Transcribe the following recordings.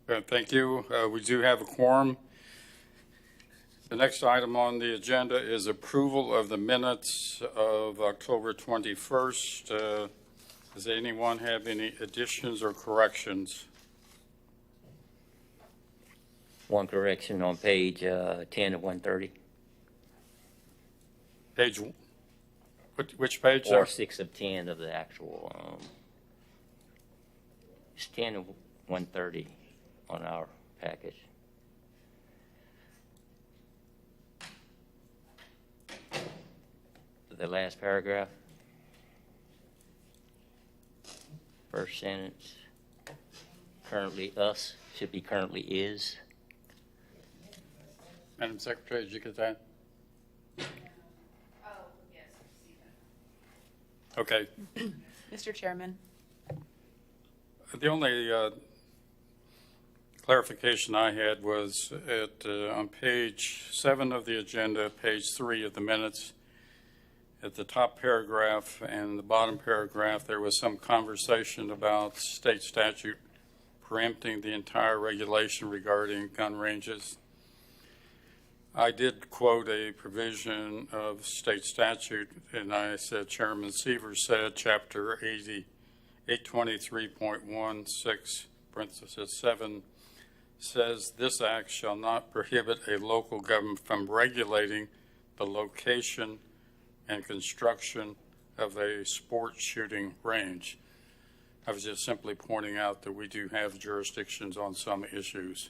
Thank you. We do have a quorum. The next item on the agenda is approval of the minutes of October 21st. Does anyone have any additions or corrections? One correction on page 10 of 130. Page, which page? Or 6 of 10 of the actual. It's 10 of 130 on our package. The last paragraph. First sentence. Currently us should be currently is. Madam Secretary, did you get that? Oh, yes, I see that. Okay. Mr. Chairman. The only clarification I had was on page 7 of the agenda, page 3 of the minutes, at the top paragraph and the bottom paragraph, there was some conversation about state statute preempting the entire regulation regarding gun ranges. I did quote a provision of state statute, and I said, Chairman Seaver said, Chapter 823.16, parenthesis 7, says this act shall not prohibit a local government from regulating the location and construction of a sports shooting range. I was just simply pointing out that we do have jurisdictions on some issues.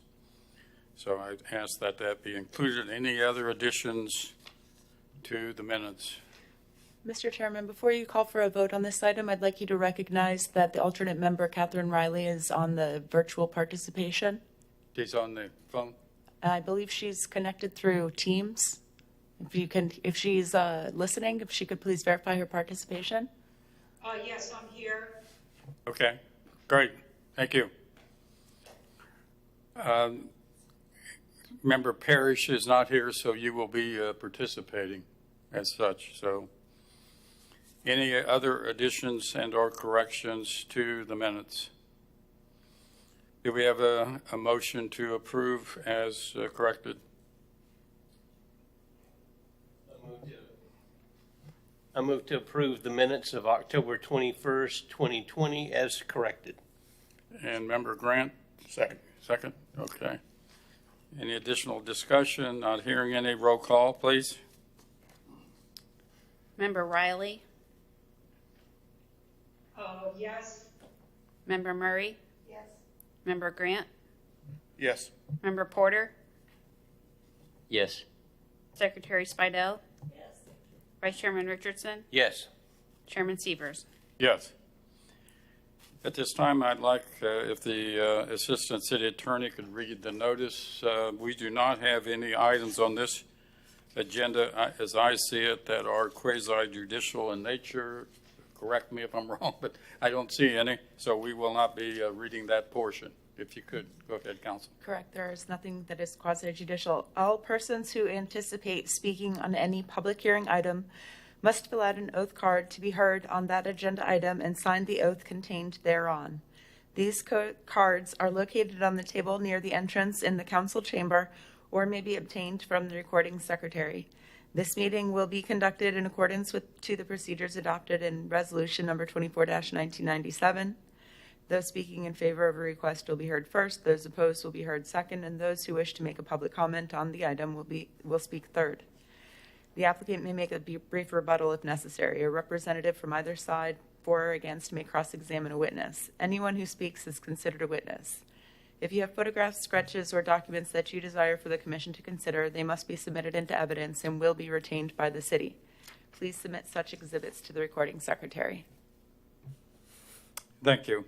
So I ask that that be included. Any other additions to the minutes? Mr. Chairman, before you call for a vote on this item, I'd like you to recognize that the alternate member, Catherine Riley, is on the virtual participation. She's on the phone? I believe she's connected through Teams. If she's listening, if she could please verify her participation. Yes, I'm here. Okay, great. Thank you. Member Parrish is not here, so you will be participating as such. So any other additions and or corrections to the minutes? Do we have a motion to approve as corrected? I move to approve the minutes of October 21st, 2020 as corrected. And Member Grant, second. Okay. Any additional discussion? Not hearing any. Roll call, please. Member Riley? Yes. Member Murray? Yes. Member Grant? Yes. Member Porter? Yes. Secretary Spidell? Yes. Vice Chairman Richardson? Yes. Chairman Severs? Yes. At this time, I'd like if the Assistant City Attorney could read the notice. We do not have any items on this agenda, as I see it, that are quasi-judicial in nature. Correct me if I'm wrong, but I don't see any, so we will not be reading that portion. If you could, go ahead, Counsel. Correct. There is nothing that is quasi-judicial. All persons who anticipate speaking on any public hearing item must fill out an oath card to be heard on that agenda item and sign the oath contained thereon. These cards are located on the table near the entrance in the council chamber or may be obtained from the recording secretary. This meeting will be conducted in accordance to the procedures adopted in Resolution Number 24-1997. Those speaking in favor of a request will be heard first, those opposed will be heard second, and those who wish to make a public comment on the item will speak third. The applicant may make a brief rebuttal if necessary. A representative from either side, for or against, may cross-examine a witness. Anyone who speaks is considered a witness. If you have photographs, sketches, or documents that you desire for the commission to consider, they must be submitted into evidence and will be retained by the city. Please submit such exhibits to the recording secretary. Thank you.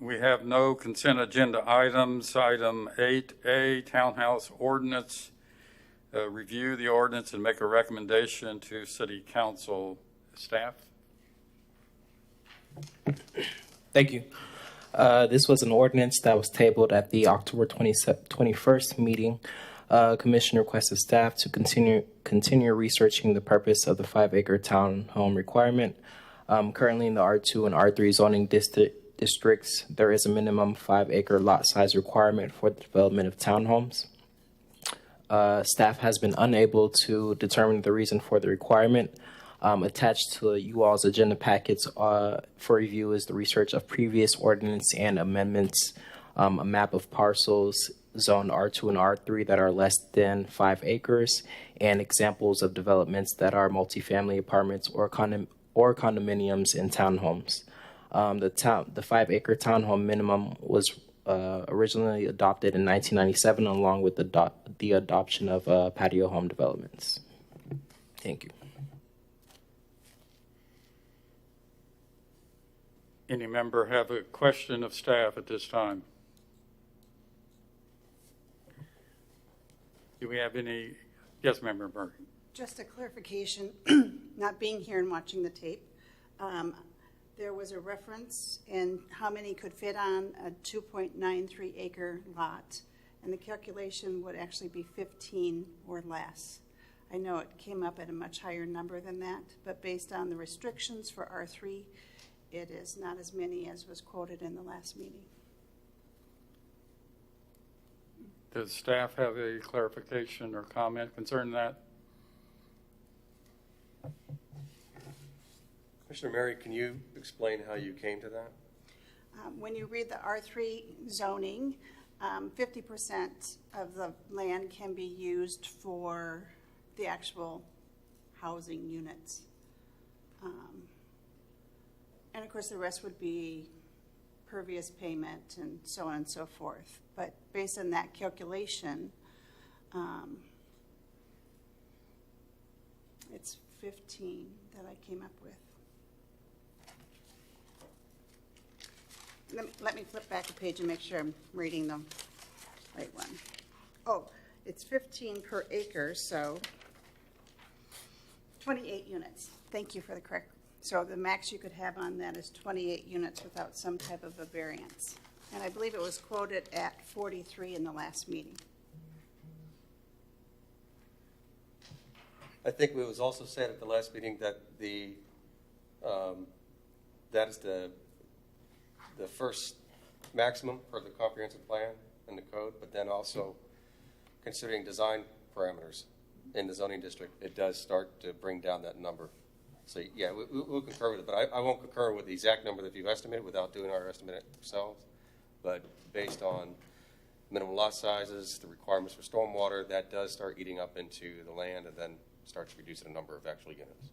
We have no consent agenda items. Item 8A, Townhouse Ordinance. Review the ordinance and make a recommendation to City Council. Staff? Thank you. This was an ordinance that was tabled at the October 21st meeting. Commission requested staff to continue researching the purpose of the 5-acre townhome requirement. Currently in the R2 and R3 zoning districts, there is a minimum 5-acre lot size requirement for the development of townhomes. Staff has been unable to determine the reason for the requirement. Attached to you all's agenda packets for review is the research of previous ordinance and amendments, a map of parcels zoned R2 and R3 that are less than 5 acres, and examples of developments that are multifamily apartments or condominiums and townhomes. The 5-acre townhome minimum was originally adopted in 1997, along with the adoption of patio home developments. Thank you. Any member have a question of staff at this time? Do we have any? Yes, Member Murray. Just a clarification, not being here and watching the tape, there was a reference in how many could fit on a 2.93 acre lot, and the calculation would actually be 15 or less. I know it came up at a much higher number than that, but based on the restrictions for R3, it is not as many as was quoted in the last meeting. Does staff have a clarification or comment concerning that? Commissioner Mary, can you explain how you came to that? When you read the R3 zoning, 50% of the land can be used for the actual housing units. And of course, the rest would be pervious payment and so on and so forth. But based on that calculation, it's 15 that I came up with. Let me flip back a page and make sure I'm reading the right one. Oh, it's 15 per acre, so 28 units. Thank you for the correct. So the max you could have on that is 28 units without some type of a variance. And I believe it was quoted at 43 in the last meeting. I think it was also said at the last meeting that that is the first maximum for the comprehensive plan and the code, but then also considering design parameters in the zoning district, it does start to bring down that number. So yeah, we'll concur with it, but I won't concur with the exact number that you've estimated without doing our estimate ourselves. But based on minimum lot sizes, the requirements for stormwater, that does start eating up into the land and then starts reducing the number of actual units.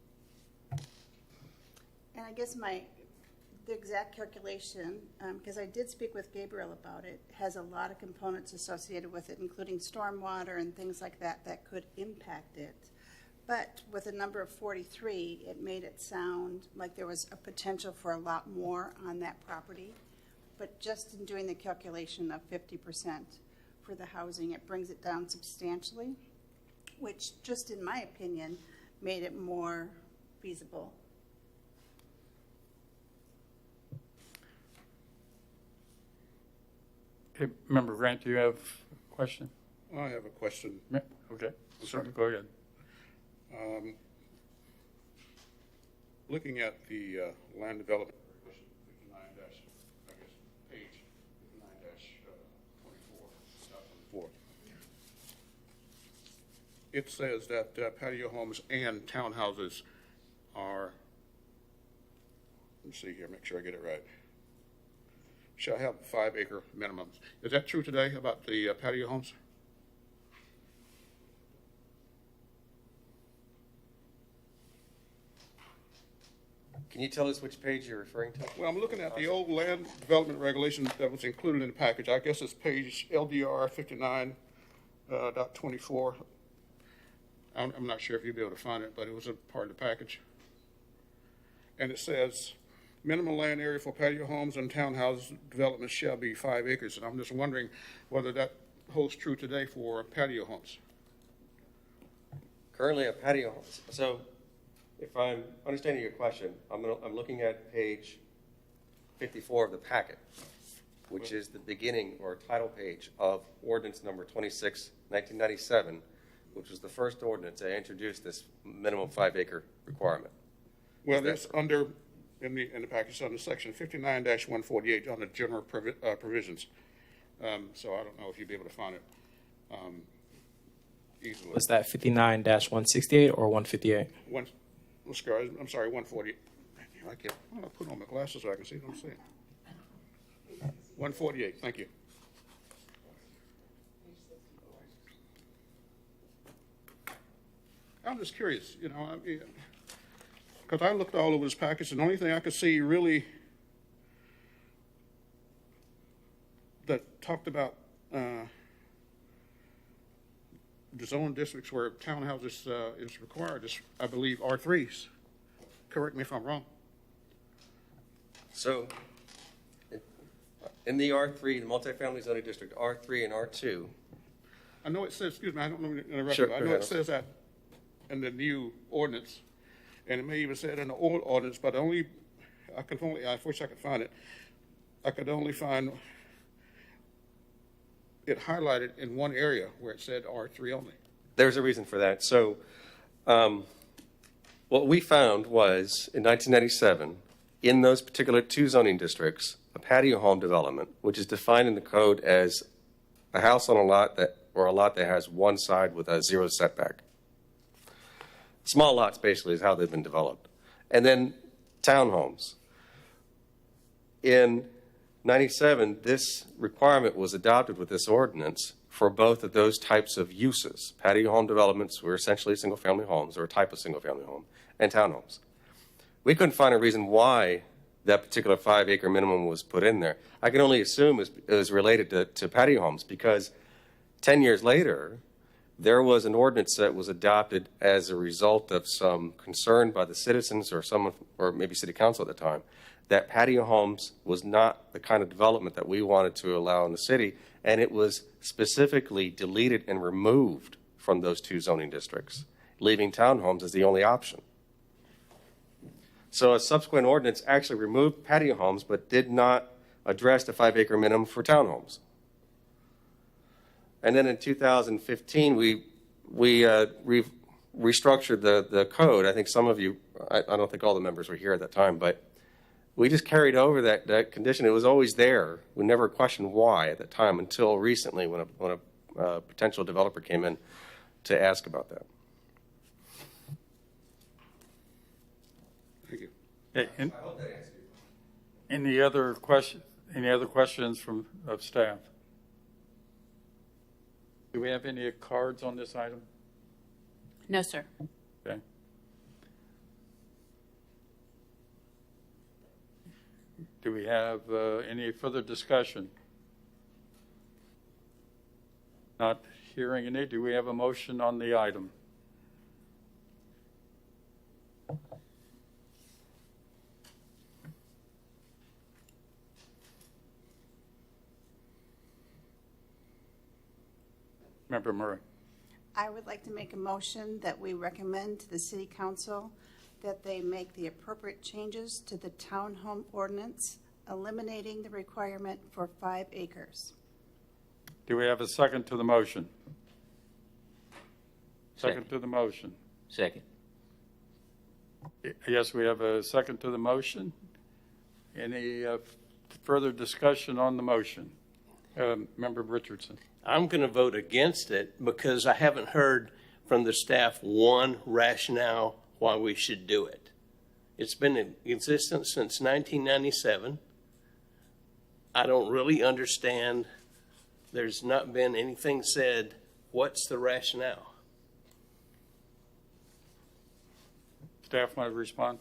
And I guess the exact calculation, because I did speak with Gabriel about it, has a lot of components associated with it, including stormwater and things like that that could impact it. But with a number of 43, it made it sound like there was a potential for a lot more on that property. But just in doing the calculation of 50% for the housing, it brings it down substantially, which just in my opinion, made it more feasible. Okay, Member Grant, do you have a question? I have a question. Okay, Sure. go ahead. Looking at the land development regulation 59 I guess page 59-24. It says that patio homes and townhouses are, let's see here, make sure I get it right, shall have 5-acre minimums. Is that true today about the patio homes? Can you tell us which page you're referring to? Well, I'm looking at the old land development regulation that was included in the package. I guess it's page LDR 59.24. I'm not sure if you'll be able to find it, but it was a part of the package. And it says, minimum land area for patio homes and townhouse developments shall be 5 acres. And I'm just wondering whether that holds true today for patio homes. Currently a patio home. So if I'm understanding your question, I'm looking at page 54 of the packet, which is the beginning or title page of ordinance number 26, 1997, which was the first ordinance that introduced this minimum 5-acre requirement. Well, it's under in the package under section 59-148 on the general provisions. So I don't know if you'd be able to find it easily. Was that 59-168 or 158? I'm sorry, 148. I can't. I'll put on my glasses so I can see what I'm saying. 148. Thank you. I'm just curious, you know, because I looked all over this package, and the only thing I could see really that talked about the zone districts where townhouses is required is, I believe, R3s. Correct me if I'm wrong. So in the R3, the multifamily zoning district, R3 and R2. I know it says, excuse me, I don't know to interrupt Sure, you. I go know ahead. it says that in the new ordinance, and it may even say it in the old ordinance, but I wish I could find it. I could only find it highlighted in one area where it said R3 only. There's a reason for that. So what we found was in 1997, in those particular two zoning districts, a patio home development, which is defined in the code as a house on a lot that has one side with a 0 setback. Small lots basically is how they've been developed. And then townhomes. In 97, this requirement was adopted with this ordinance for both of those types of uses. Patio home developments were essentially single-family homes, or a type of single-family home, and townhomes. We couldn't find a reason why that particular 5-acre minimum was put in there. I can only assume it was related to patio homes, because 10 years later, there was an ordinance that was adopted as a result of some concern by the citizens or someone, or maybe city council at the time, that patio homes was not the kind of development that we wanted to allow in the city, and it was specifically deleted and removed from those two zoning districts, leaving townhomes as the only option. So a subsequent ordinance actually removed patio homes, but did not address the 5-acre minimum for townhomes. And then in 2015, we restructured the code. I think some of you, I don't think all the members were here at that time, but we just carried over that condition. It was always there. We never questioned why at that time until recently when a potential developer came in to ask about that. Thank you. Okay, any other questions of staff? Do we have any cards on this item? No, sir. Okay. Do we have any further discussion? Not hearing any. Do we have a motion on the item? Member Murray. I would like to make a motion that we recommend to the city council that they make the appropriate changes to the townhome ordinance, eliminating the requirement for 5 acres. Do we have a second to the motion? Second to the motion. Second. Yes, we have a second to the motion. Any further discussion on the motion? Member Richardson. I'm going to vote against it because I haven't heard from the staff one rationale why we should do it. It's been in existence since 1997. I don't really understand. There's not been anything said. What's the rationale? Staff want to respond?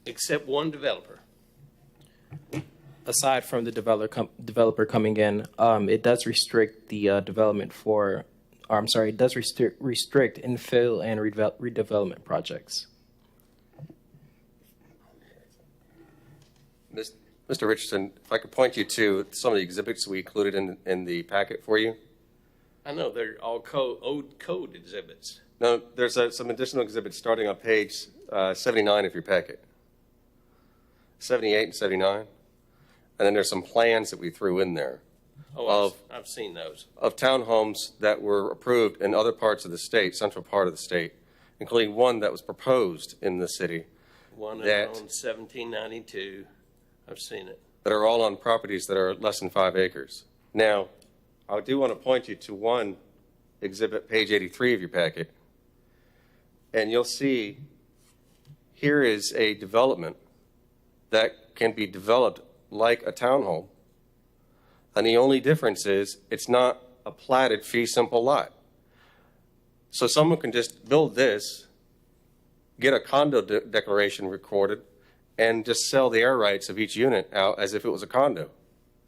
Except one developer. Aside from the developer coming in, it does restrict the development for, or I'm sorry, it does restrict infill and redevelopment projects. Mr. Richardson, if I could point you to some of the exhibits we included in the packet for you. I know they're all old code exhibits. No, there's some additional exhibits starting on page 79 of your packet. 78 and 79. And then there's some plans that we threw in there I've seen those. of townhomes that were approved in other parts of the state, central part of the state, including one that was proposed in the city One and that, on 1792. I've seen it. that are all on properties that are less than 5 acres. Now, I do want to point you to one exhibit, page 83 of your packet, and you'll see here is a development that can be developed like a townhome, and the only difference is it's not a platted fee simple lot. So someone can just build this, get a condo declaration recorded, and just sell the air rights of each unit out as if it was a condo.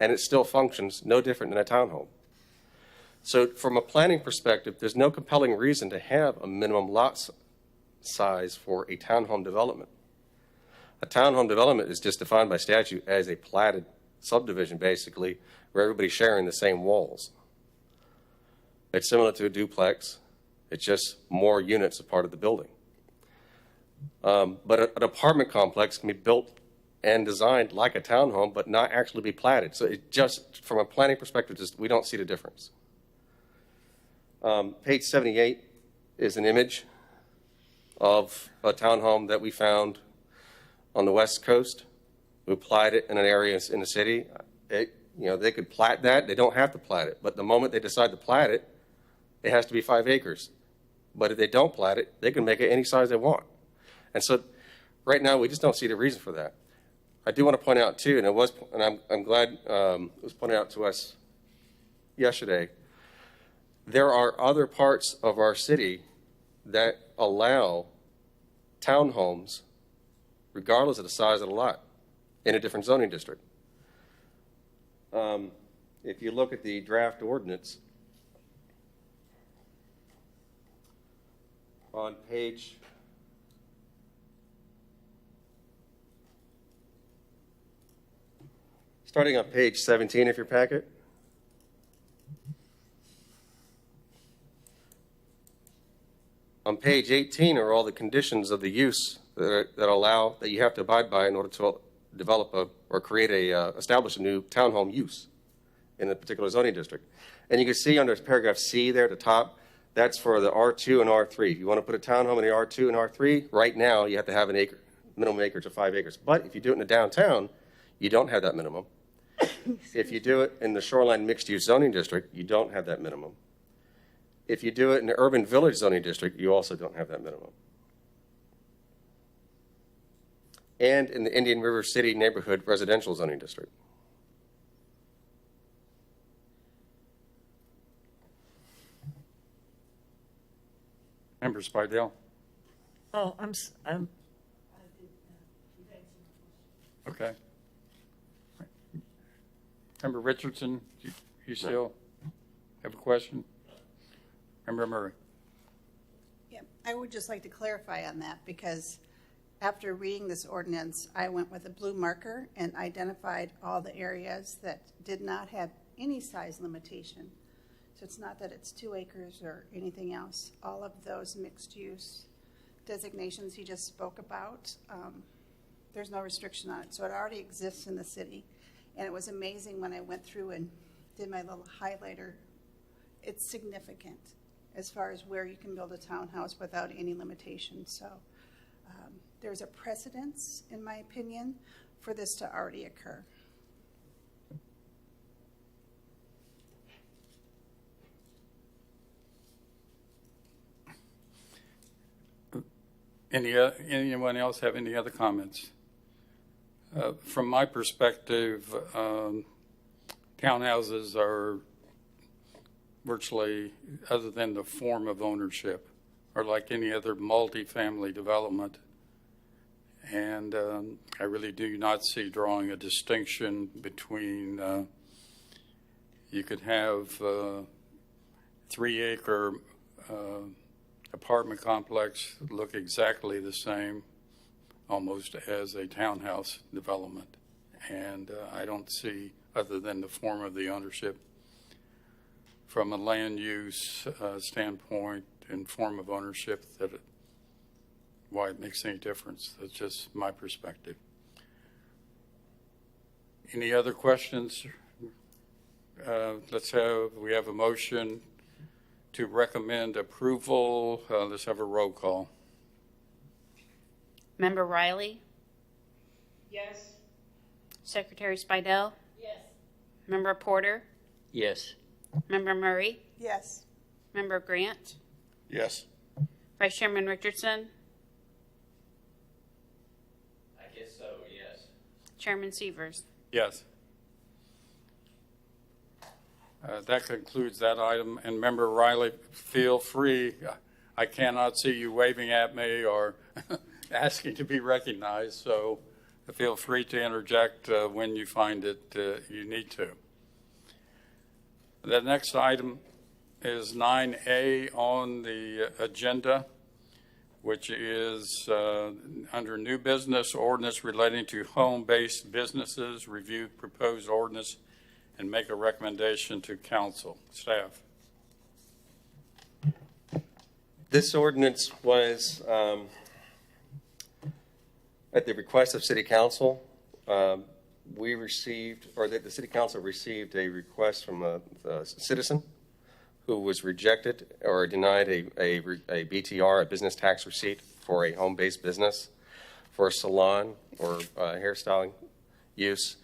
And it still functions no different than a townhome. So from a planning perspective, there's no compelling reason to have a minimum lot size for a townhome development. A townhome development is just defined by statute as a platted subdivision, basically, where everybody's sharing the same walls. It's similar to a duplex. It's just more units a part of the building. But an apartment complex can be built and designed like a townhome, but not actually be platted. So it just, from a planning perspective, just we don't see the difference. Page 78 is an image of a townhome that we found on the West Coast. We applied it in an area in the city. They could plat that. They don't have to plat it. But the moment they decide to plat it, it has to be 5 acres. But if they don't plat it, they can make it any size they want. And so right now, we just don't see the reason for that. I do want to point out, too, and I'm glad it was pointed out to us yesterday, there are other parts of our city that allow townhomes, regardless of the size of the lot, in a different zoning district. If you look at the draft ordinance on page starting on page 17 of your packet, on page 18 are all the conditions of the use that you have to abide by in order to develop establish a new townhome use in a particular zoning district. And you can see under paragraph C there at the top, that's for the R2 and R3. If you want to put a townhome in the R2 and R3, right now you have to have an acre, minimum acreage of 5 acres. But if you do it in the downtown, you don't have that minimum. If you do it in the shoreline mixed-use zoning district, you don't have that minimum. If you do it in the urban village zoning district, you also don't have that minimum. And in the Indian River City neighborhood residential zoning district. Member Spidell? Oh, I'm Okay. Member Richardson, you still have a question? Member Murray? Yeah, I would just like to clarify on that because after reading this ordinance, I went with a blue marker and identified all the areas that did not have any size limitation. So it's not that it's 2 acres or anything else. All of those mixed use designations he just spoke about, there's no restriction on it. So it already exists in the city. And it was amazing when I went through and did my little highlighter. It's significant as far as where you can build a townhouse without any limitation. So there's a precedence, in my opinion, for this to already occur. Anyone else have any other comments? From my perspective, townhouses are virtually, other than the form of ownership, are like any other multifamily development. And I really do not see drawing a distinction between, you could have 3-acre apartment complex look exactly the same almost as a townhouse development. And I don't see, other than the form of the ownership, from a land use standpoint and form of ownership, why it makes any difference. That's just my perspective. Any other questions? We have a motion to recommend approval. Let's have a roll call. Member Riley, Yes. Secretary Spidel, Yes. Member Porter, Yes. Member Murray, Yes. Member Grant, Yes. Vice Chairman Richardson, I guess so, yes. Chairman Severs. Yes. That concludes that item. And Member Riley, feel free. I cannot see you waving at me or asking to be recognized, so feel free to interject when you find it you need to. The next item is 9A on the agenda, which is under new business ordinance relating to home-based businesses, review proposed ordinance, and make a recommendation to council. Staff. This ordinance was, at the request of City Council, we received, or the City Council received a request from a citizen who was rejected or denied a BTR, a business tax receipt, for a home-based business, for a salon or hairstyling use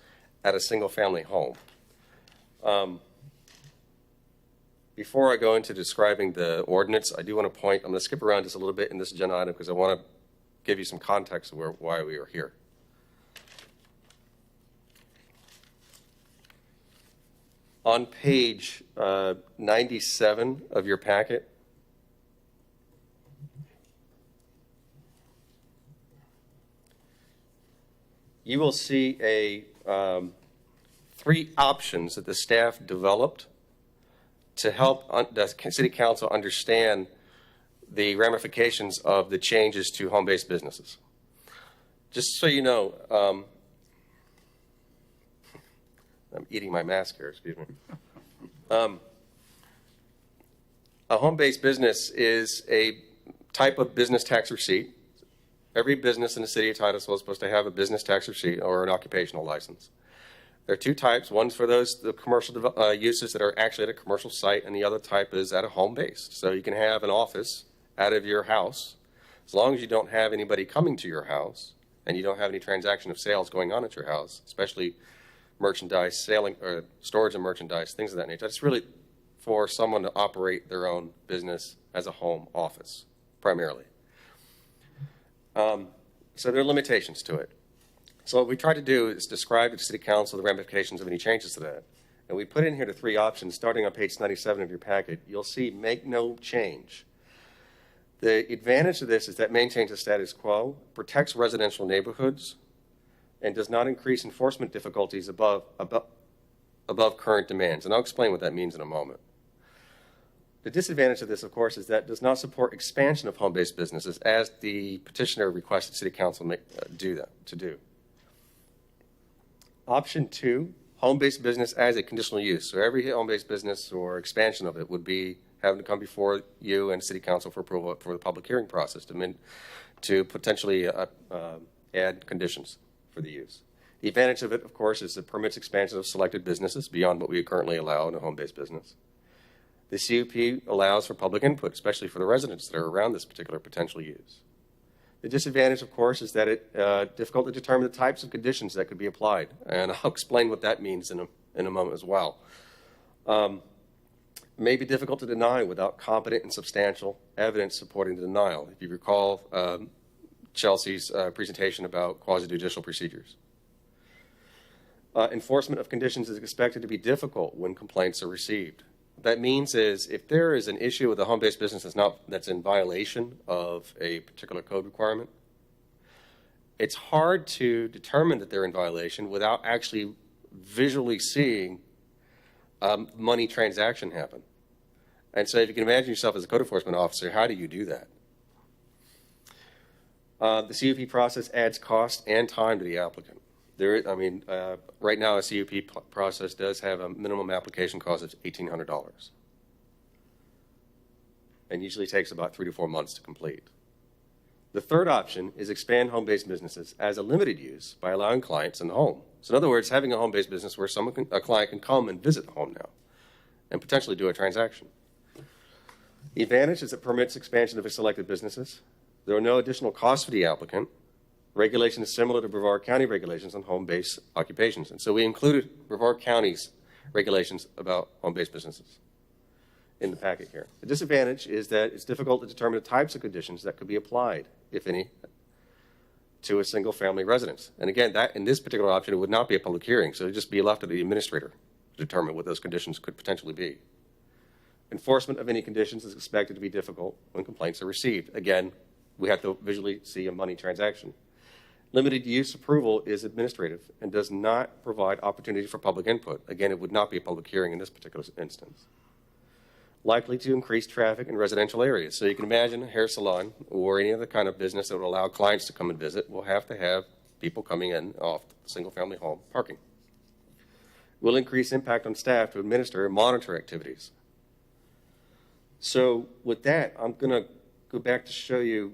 at a single-family home. Before I go into describing the ordinance, I do want to point, I'm going to skip around just a little bit in this agenda item because I want to give you some context of why we are here. On page 97 of your packet, you will see three options that the staff developed to help the City Council understand the ramifications of the changes to home-based businesses. Just so you know, I'm eating my mask here, excuse me. A home-based business is a type of business tax receipt. Every business in the city of Titusville is supposed to have a business tax receipt or an occupational license. There are two types. One's for the commercial uses that are actually at a commercial site, and the other type is at a home-based. So you can have an office out of your house, as long as you don't have anybody coming to your house and you don't have any transaction of sales going on at your house, especially merchandise, selling, or storage of merchandise, things of that nature. It's really for someone to operate their own business as a home office, primarily. So there are limitations to it. So what we try to do is describe to the City Council the ramifications of any changes to that. And we put in here the three options, starting on page 97 of your packet. You'll see make no change. The advantage of this is that maintains the status quo, protects residential neighborhoods, and does not increase enforcement difficulties above current demands. And I'll explain what that means in a moment. The disadvantage of this, of course, is that it does not support expansion of home-based businesses as the petitioner requested City Council do. Option 2, home-based business as a conditional use. So every home-based business or expansion of it would be having to come before you and City Council for approval for the public hearing process to potentially add conditions for the use. The advantage of it, of course, is it permits expansion of selected businesses beyond what we currently allow in a home-based business. The CUP allows for public input, especially for the residents that are around this particular potential use. The disadvantage, of course, is that it's difficult to determine the types of conditions that could be applied, and I'll explain what that means in a moment as well. It may be difficult to deny without competent and substantial evidence supporting the denial. If you recall Chelsea's presentation about quasi-judicial procedures. Enforcement of conditions is expected to be difficult when complaints are received. What that means is if there is an issue with a home-based business that's in violation of a particular code requirement, it's hard to determine that they're in violation without actually visually seeing money transaction happen. And so if you can imagine yourself as a code enforcement officer, how do you do that? The CUP process adds cost and time to the applicant. Right now a CUP process does have a minimum application cost of $1,800 and usually takes about 3 to 4 months to complete. The third option is expand home-based businesses as a limited use by allowing clients in the home. So in other words, having a home-based business where a client can come and visit the home now and potentially do a transaction. The advantage is it permits expansion of selected businesses. There are no additional costs for the applicant, Regulation is similar to Brevard County regulations on home-based occupations. And so we included Brevard County's regulations about home-based businesses in the packet here. The disadvantage is that it's difficult to determine the types of conditions that could be applied, if any, to a single-family residence. And again, that in this particular option, it would not be a public hearing, so it would just be left to the administrator to determine what those conditions could potentially be. Enforcement of any conditions is expected to be difficult when complaints are received. Again, we have to visually see a money transaction. Limited use approval is administrative and does not provide opportunity for public input. Again, it would not be a public hearing in this particular instance. Likely to increase traffic in residential areas. So you can imagine a hair salon or any other kind of business that would allow clients to come and visit will have to have people coming in off single-family home parking. Will increase impact on staff to administer and monitor activities. So with that, I'm going to go back to show you,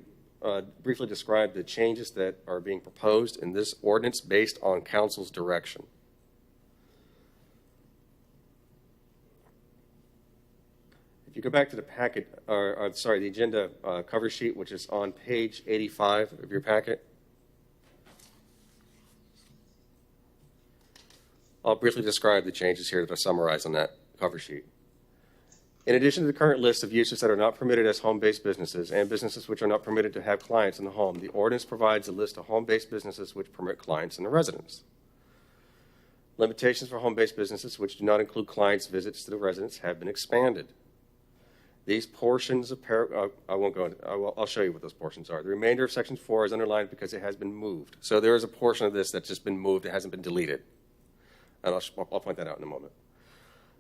briefly describe the changes that are being proposed in this ordinance based on council's direction. If you go back to the packet, the agenda cover sheet, which is on page 85 of your packet, I'll briefly describe the changes here that are summarized on that cover sheet. In addition to the current list of uses that are not permitted as home-based businesses and businesses which are not permitted to have clients in the home, the ordinance provides a list of home-based businesses which permit clients in the residence. Limitations for home-based businesses which do not include clients' visits to the residence have been expanded. These portions of I won't go into, I'll show you what those portions are. The remainder of section 4 is underlined because it has been moved. So there is a portion of this that's just been moved. It hasn't been deleted. And I'll point that out in a moment.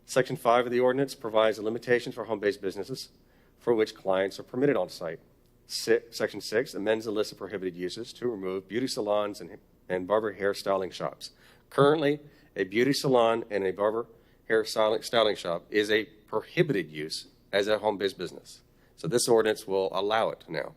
Section 5 of the ordinance provides a limitation for home-based businesses for which clients are permitted on site. Section 6 amends the list of prohibited uses to remove beauty salons and barber hair styling shops. Currently, a beauty salon and a barber hair styling shop is a prohibited use as a home-based business. So this ordinance will allow it now.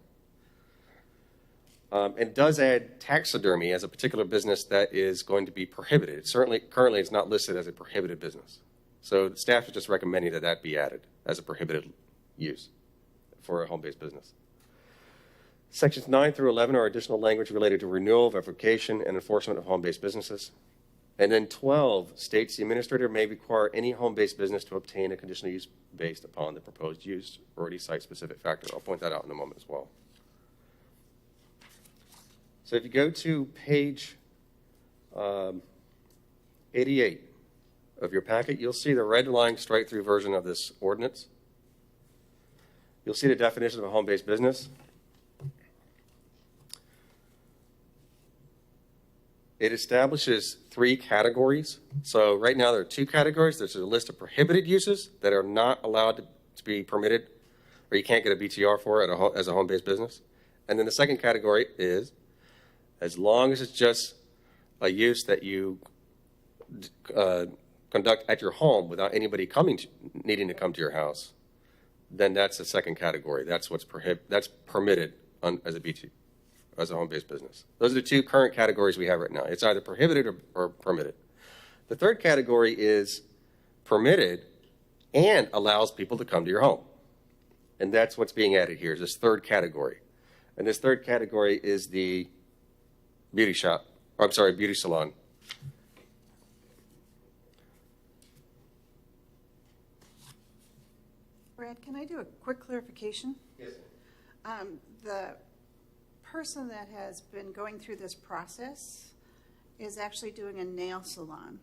It does add taxidermy as a particular business that is going to be prohibited. Currently, it's not listed as a prohibited business. So the staff is just recommending that that be added as a prohibited use for a home-based business. Sections 9 through 11 are additional language related to renewal, verification, and enforcement of home-based businesses. And then 12 states the administrator may require any home-based business to obtain a conditional use based upon the proposed use or any site-specific factor. I'll point that out in a moment as well. So if you go to page 88 of your packet, you'll see the red line strike-through version of this ordinance. You'll see the definition of a home-based business. It establishes 3 categories. So right now there are 2 categories. There's a list of prohibited uses that are not allowed to be permitted, or you can't get a BTR for it as a home-based business. And then the second category is, as long as it's just a use that you conduct at your home without anybody needing to come to your house, then that's the second category. That's what's permitted as a BT. As a home-based business. Those are the 2 current categories we have right now. It's either prohibited or permitted. The third category is permitted and allows people to come to your home. And that's what's being added here, is this third category. And this third category is the beauty salon. Brad, can I do a quick clarification? Yes. The person that has been going through this process is actually doing a nail salon,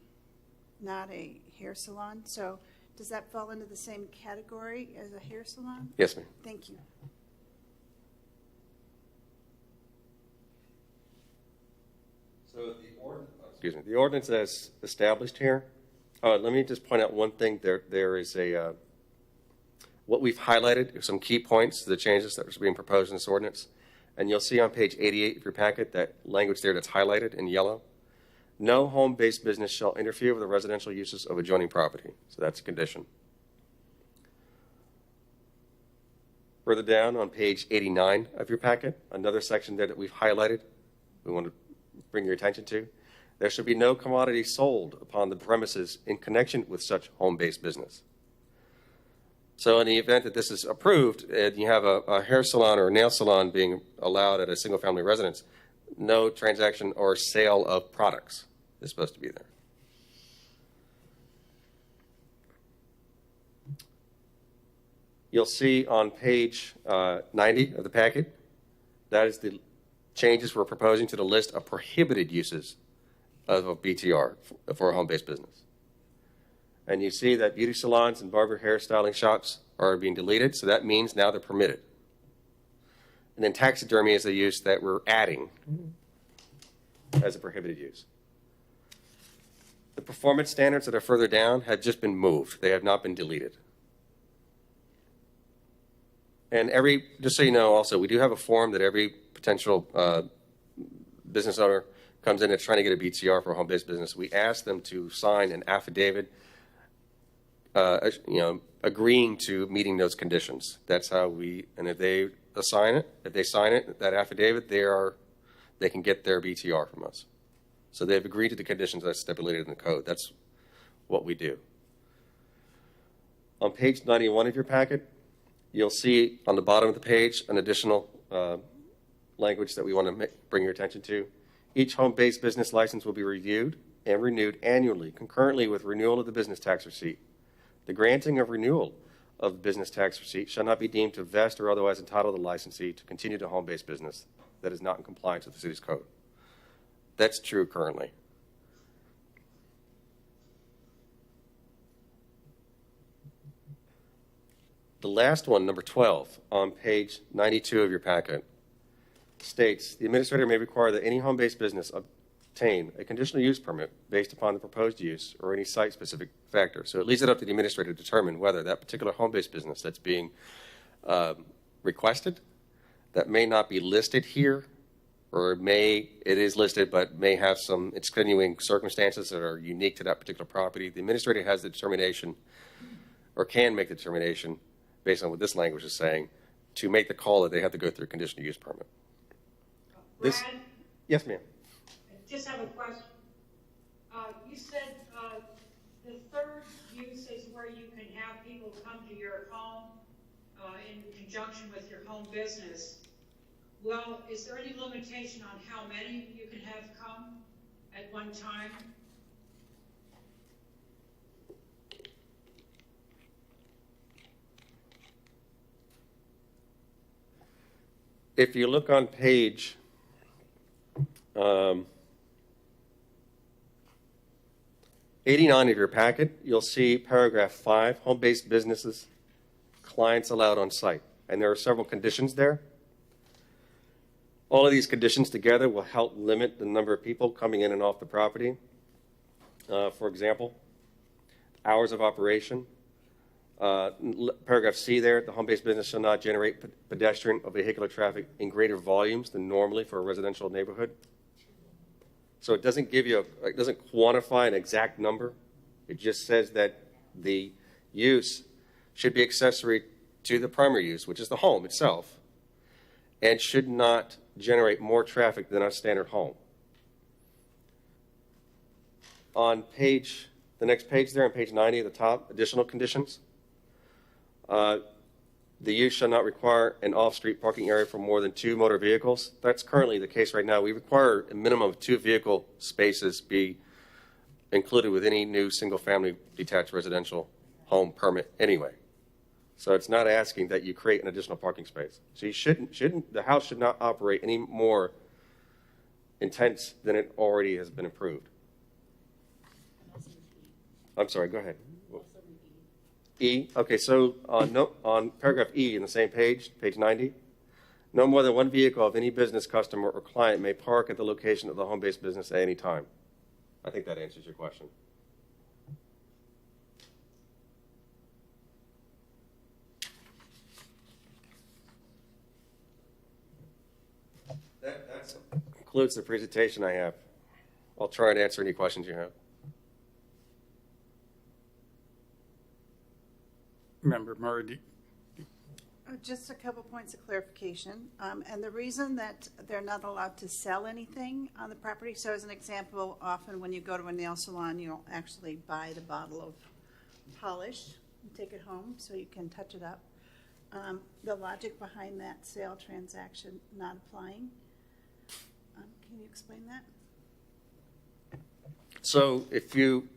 not a hair salon. So does that fall into the same category as a hair salon? Yes, ma'am. Thank you. So the ordinance as established here, let me just point out one thing. There is what we've highlighted, some key points to the changes that are being proposed in this ordinance. And you'll see on page 88 of your packet that language there that's highlighted in yellow. No home-based business shall interfere with the residential uses of adjoining property. So that's a condition. Further down on page 89 of your packet, another section there that we've highlighted, we want to bring your attention to. There should be no commodity sold upon the premises in connection with such home-based business. So in the event that this is approved and you have a hair salon or a nail salon being allowed at a single-family residence, no transaction or sale of products is supposed to be there. You'll see on page 90 of the packet, that is the changes we're proposing to the list of prohibited uses of a BTR for a home-based business. And you see that beauty salons and barber hairstyling shops are being deleted, so that means now they're permitted. And then taxidermy is a use that we're adding as a prohibited use. The performance standards that are further down have just been moved. They have not been deleted. And just so you know also, we do have a form that every potential business owner comes in and trying to get a BTR for a home-based business. We ask them to sign an affidavit, agreeing to meeting those conditions. That's how and if they sign it, that affidavit, they can get their BTR from us. So they've agreed to the conditions that's stipulated in the code. That's what we do. On page 91 of your packet, you'll see on the bottom of the page an additional language that we want to bring your attention to. Each home-based business license will be reviewed and renewed annually, concurrently with renewal of the business tax receipt. The granting of renewal of business tax receipt shall not be deemed to vest or otherwise entitle the licensee to continue to home-based business that is not in compliance with the city's code. That's true currently. The last one, number 12, on page 92 of your packet, states the administrator may require that any home-based business obtain a conditional use permit based upon the proposed use or any site-specific factor. So it leaves it up to the administrator to determine whether that particular home-based business that's being requested, that may not be listed here, or it is listed but may have some extenuating circumstances that are unique to that particular property. The administrator has the determination, or can make the determination, based on what this language is saying, to make the call that they have to go through a conditional use permit. Brad, Yes, ma'am. I just have a question. You said the third use is where you can have people come to your home in conjunction with your home business. Well, is there any limitation on how many you can have come at one time? If you look on page 89 of your packet, you'll see paragraph 5, home-based businesses, clients allowed on site. And there are several conditions there. All of these conditions together will help limit the number of people coming in and off the property. For example, hours of operation. Paragraph C there, the home-based business shall not generate pedestrian or vehicular traffic in greater volumes than normally for a residential neighborhood. So it doesn't give you, it doesn't quantify an exact number. It just says that the use should be accessory to the primary use, which is the home itself, and should not generate more traffic than a standard home. On the next page there, on page 90 at the top, additional conditions. The use shall not require an off-street parking area for more than 2 motor vehicles. That's currently the case right now. We require a minimum of 2 vehicle spaces be included with any new single-family detached residential home permit anyway. So it's not asking that you create an additional parking space. So the house should not operate any more intense than it already has been approved. I'm sorry, go ahead. E, okay, so on paragraph E in the same page, page 90, no more than 1 vehicle of any business customer or client may park at the location of the home-based business at any time. I think that answers your question. That concludes the presentation I have. I'll try and answer any questions you have. Member Murray, Just a couple points of clarification. And the reason that they're not allowed to sell anything on the property, so as an example, often when you go to a nail salon, you'll actually buy the bottle of polish and take it home so you can touch it up. The logic behind that sale transaction not applying. Can you explain that? So if you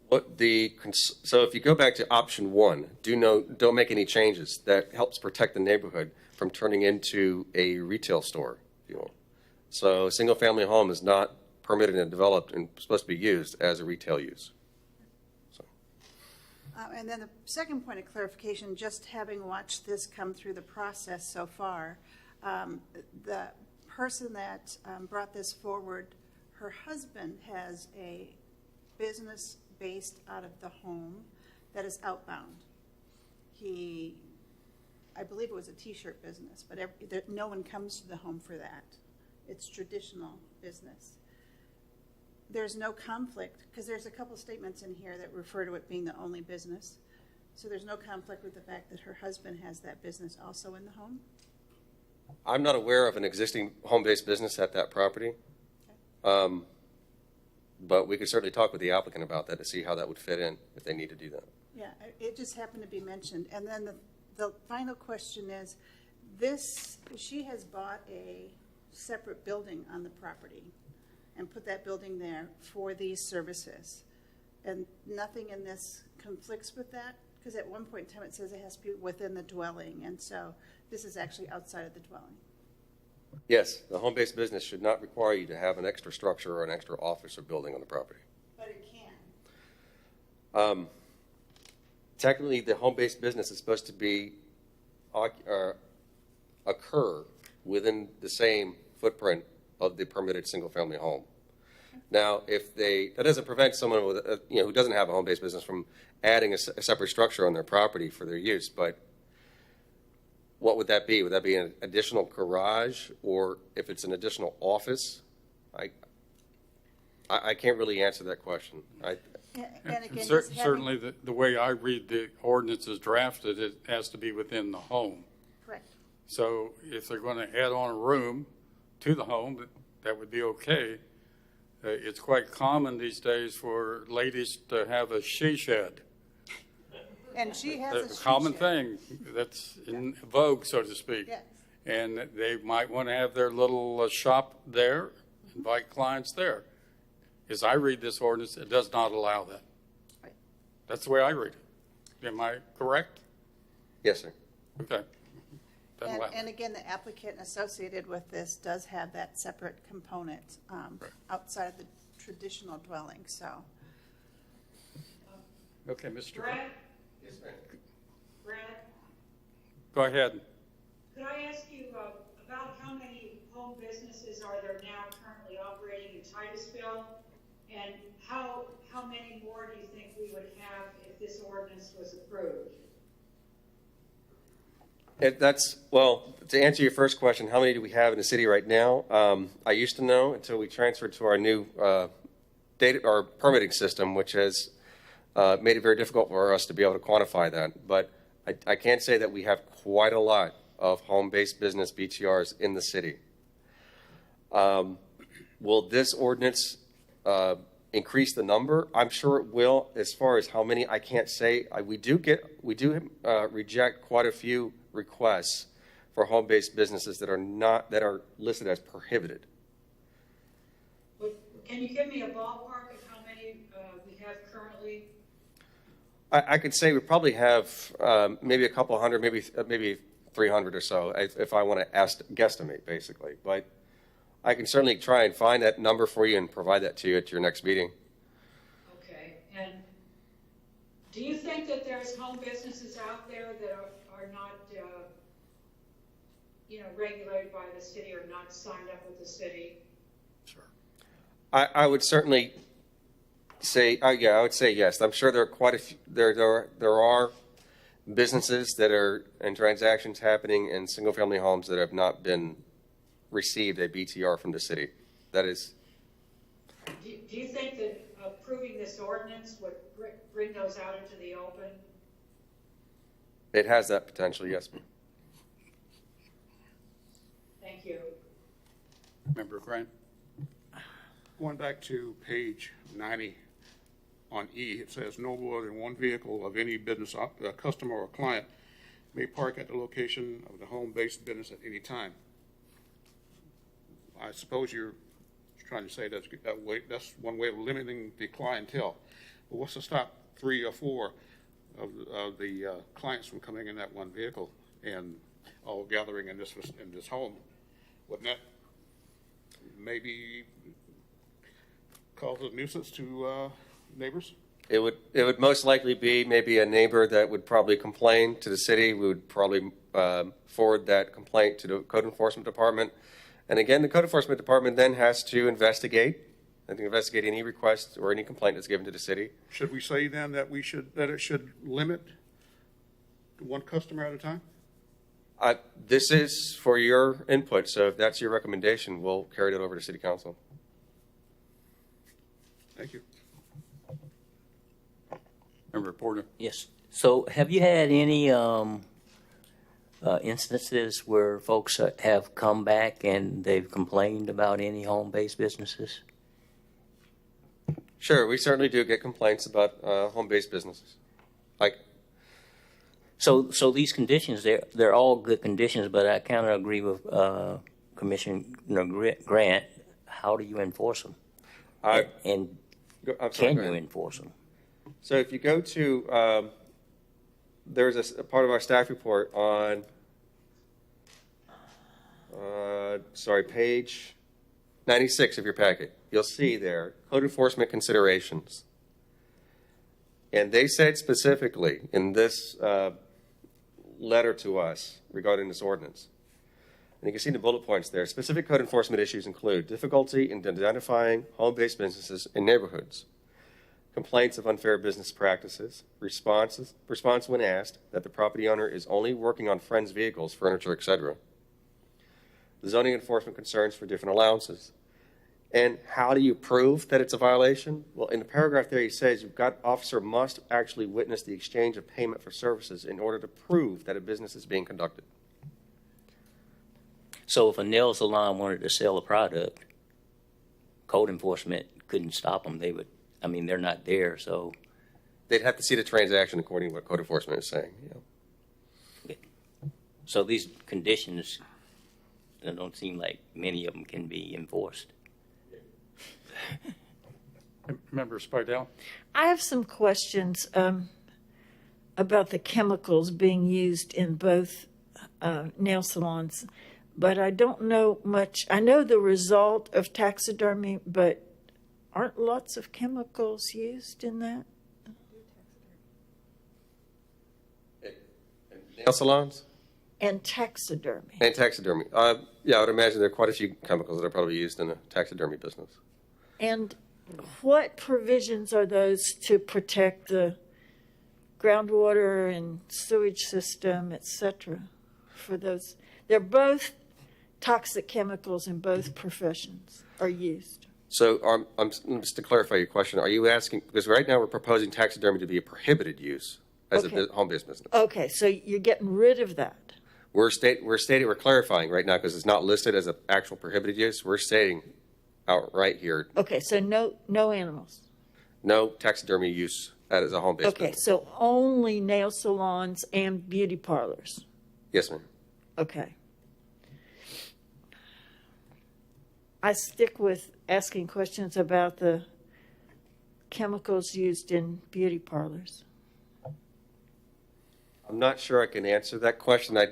go back to option one, don't make any changes. That helps protect the neighborhood from turning into a retail store, if you will. So a single-family home is not permitted and developed and supposed to be used as a retail use. And then the second point of clarification, just having watched this come through the process so far, the person that brought this forward, her husband has a business based out of the home that is outbound. I believe it was a t-shirt business, but no one comes to the home for that. It's traditional business. There's no conflict, because there's a couple statements in here that refer to it being the only business. So there's no conflict with the fact that her husband has that business also in the home? I'm not aware of an existing home-based business at that property. Okay. But we could certainly talk with the applicant about that to see how that would fit in if they need to do that. Yeah, it just happened to be mentioned. And then the final question is, she has bought a separate building on the property and put that building there for these services. And nothing in this conflicts with that? Because at one point in time it says it has to be within the dwelling, and so this is actually outside of the dwelling. Yes, the home-based business should not require you to have an extra structure or an extra office or building on the property. But it can. Technically, the home-based business is supposed to be occur within the same footprint of the permitted single-family home. Now, that doesn't prevent someone with who doesn't have a home-based business from adding a separate structure on their property for their use. But what would that be? Would that be an additional garage, or if it's an additional office? I can't really answer that question. And again, Certainly, the way I read the ordinance is drafted, it has to be within the home. correct. So if they're going to add on a room to the home, that would be okay. It's quite common these days for ladies to have a she shed. And she has a Common she shed. thing that's in vogue, so to speak. Yes. And they might want to have their little shop there, invite clients there. As I read this ordinance, it does not allow that. Right. That's the way I read it. Am I correct? Yes, sir. Okay. Doesn't allow And it. again, the applicant associated with this does have that separate component outside of the traditional dwelling, so. Okay, Mr. Brad, Yes, ma'am. Brad, Go ahead. could I ask you about how many home businesses are there now currently operating in Titusville? And how many more do you think we would have if this ordinance was approved? Well, to answer your first question, how many do we have in the city right now? I used to know until we transferred to our new permitting system, which has made it very difficult for us to be able to quantify that. But I can say that we have quite a lot of home-based business BTRs in the city. Will this ordinance increase the number? I'm sure it will. As far as how many, I can't say. We do reject quite a few requests for home-based businesses that are listed as prohibited. Can you give me a ballpark of how many we have currently? I could say we probably have maybe a couple hundred, maybe 300 or so, if I want to guesstimate, basically. But I can certainly try and find that number for you and provide that to you at your next meeting. Okay, and do you think that there's home businesses out there that are not, regulated by the city or not signed up with the city? Sure. I would certainly say, I would say yes. I'm sure there are quite a few, there are businesses that are, and transactions happening in single-family homes that have not been received a BTR from the city. That is. Do you think that approving this ordinance would bring those out into the open? It has that potential, yes. Thank you. Member Grant? Going back to page 90 on E, it says no more than one vehicle of any business customer or client may park at the location of the home-based business at any time. I suppose you're trying to say that's one way of limiting the clientele. But what's to stop 3 or 4 of the clients from coming in that one vehicle and all gathering in this home? Wouldn't that maybe cause a nuisance to neighbors? It would most likely be maybe a neighbor that would probably complain to the city. We would probably forward that complaint to the code enforcement department. And again, the code enforcement department then has to investigate any request or any complaint that's given to the city. Should we say then that it should limit to one customer at a time? This is for your input, so if that's your recommendation, we'll carry it over to city council. Thank you. Member Porter. Yes. So have you had any instances where folks have come back and they've complained about any home-based businesses? Sure, we certainly do get complaints about home-based businesses. So these conditions, they're all good conditions, but I kind of agree with Commissioner Grant. How do you enforce them? And can you enforce them? So if you go to, there's a part of our staff report on, page 96 of your packet. You'll see there, code enforcement considerations. And they said specifically in this letter to us regarding this ordinance, and you can see the bullet points there, specific code enforcement issues include difficulty in identifying home-based businesses in neighborhoods, complaints of unfair business practices, response when asked that the property owner is only working on friends' vehicles, furniture, etc., the zoning enforcement concerns for different allowances. And how do you prove that it's a violation? Well, in the paragraph there, he says you've got officer must actually witness the exchange of payment for services in order to prove that a business is being conducted. So if a nail salon wanted to sell a product, code enforcement couldn't stop them. They're not there, so. They'd have to see the transaction according to what code enforcement is saying. Yeah. So these conditions, it don't seem like many of them can be enforced. Member Spidell. I have some questions about the chemicals being used in both nail salons, but I don't know much. I know the result of taxidermy, but aren't lots of chemicals used in that? Nail salons? And taxidermy. And taxidermy. Yeah, I would imagine there are quite a few chemicals that are probably used in the taxidermy business. And what provisions are those to protect the groundwater and sewage system, et cetera, for those? They're both toxic chemicals in both professions are used. So just to clarify your question, are you asking, because right now we're proposing taxidermy to be a prohibited use as a home-based business. Okay, so you're getting rid of that. We're clarifying right now because it's not listed as an actual prohibited use. We're stating outright here, Okay, so no animals. no taxidermy use as a home-based Okay, business. so only nail salons and beauty parlors. Yes, ma'am. Okay. I stick with asking questions about the chemicals used in beauty parlors. I'm not sure I can answer that question. I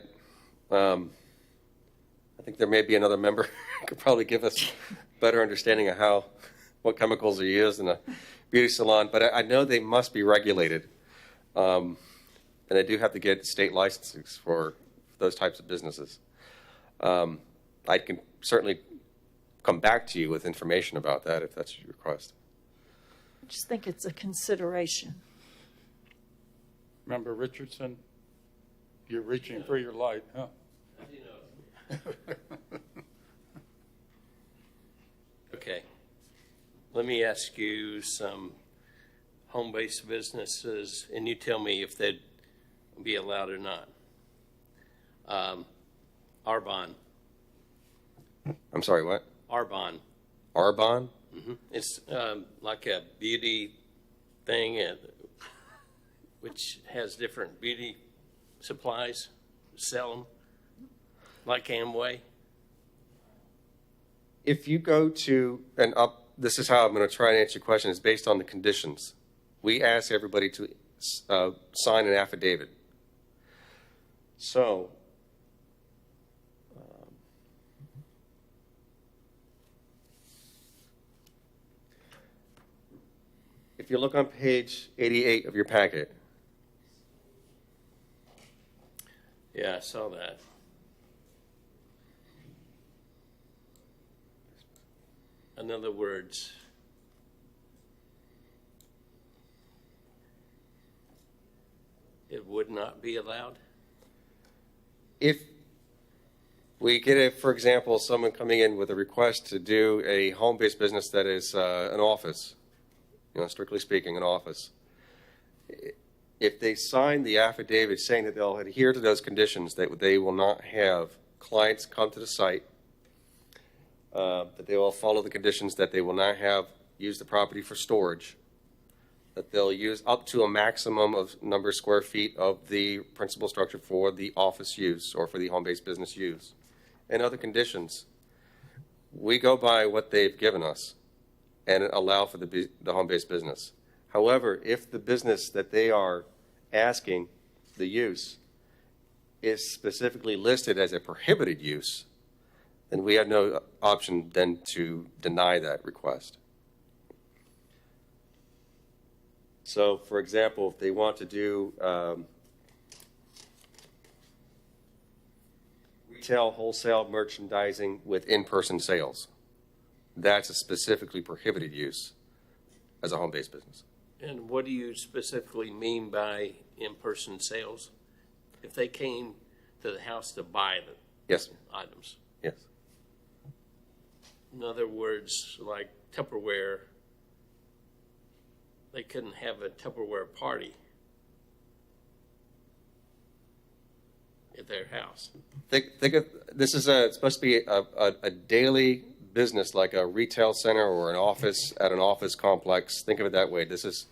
think there may be another member who could probably give us better understanding of what chemicals are used in a beauty salon, but I know they must be regulated. And they do have to get state licenses for those types of businesses. I can certainly come back to you with information about that if that's your request. I just think it's a consideration. Member Richardson, you're reaching for your light, huh? Okay. Let me ask you some home-based businesses, and you tell me if they'd be allowed or not. Arbonne. I'm sorry, what? Arbonne. Arbonne? Mm-hmm. It's like a beauty thing, which has different beauty supplies, sell them, like Amway. If you go to, and up, this is how I'm going to try and answer your question, is based on the conditions. We ask everybody to sign an affidavit. So, if you look on page 88 of your packet. Yeah, I saw that. In other words, it would not be allowed? If we get, for example, someone coming in with a request to do a home-based business that is an office, strictly speaking, an office. If they sign the affidavit saying that they'll adhere to those conditions, that they will not have clients come to the site, that they will follow the conditions, that they will not have use the property for storage, that they'll use up to a maximum of number of square feet of the principal structure for the office use or for the home-based business use, and other conditions. We go by what they've given us and allow for the home-based business. However, if the business that they are asking the use is specifically listed as a prohibited use, then we have no option then to deny that request. So, for example, if they want to do retail wholesale merchandising with in-person sales, that's a specifically prohibited use as a home-based business. And what do you specifically mean by in-person sales? If they came to the house to buy the Yes. items? Yes. In other words, like Tupperware, they couldn't have a Tupperware party at their house. Think of this is it's supposed to be a daily business, like a retail center or an office at an office complex. Think of it that way. This is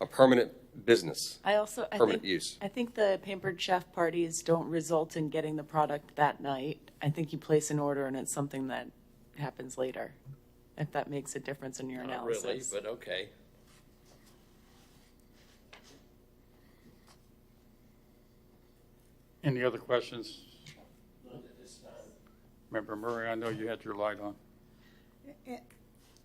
a permanent business. Permanent use. I think the pampered chef parties don't result in getting the product that night. I think you place an order and it's something that happens later, if that makes a difference in your Not analysis. really, but okay. Any other questions? Member Murray, I know you had your light on.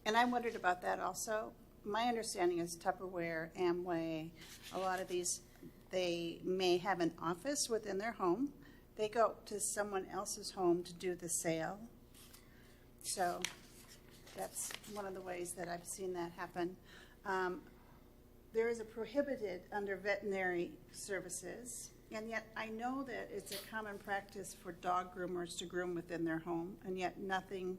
And I wondered about that also. My understanding is Tupperware, Amway, a lot of these, they may have an office within their home. They go to someone else's home to do the sale. So that's one of the ways that I've seen that happen. There is a prohibited under veterinary services, and yet I know that it's a common practice for dog groomers to groom within their home, and yet nothing,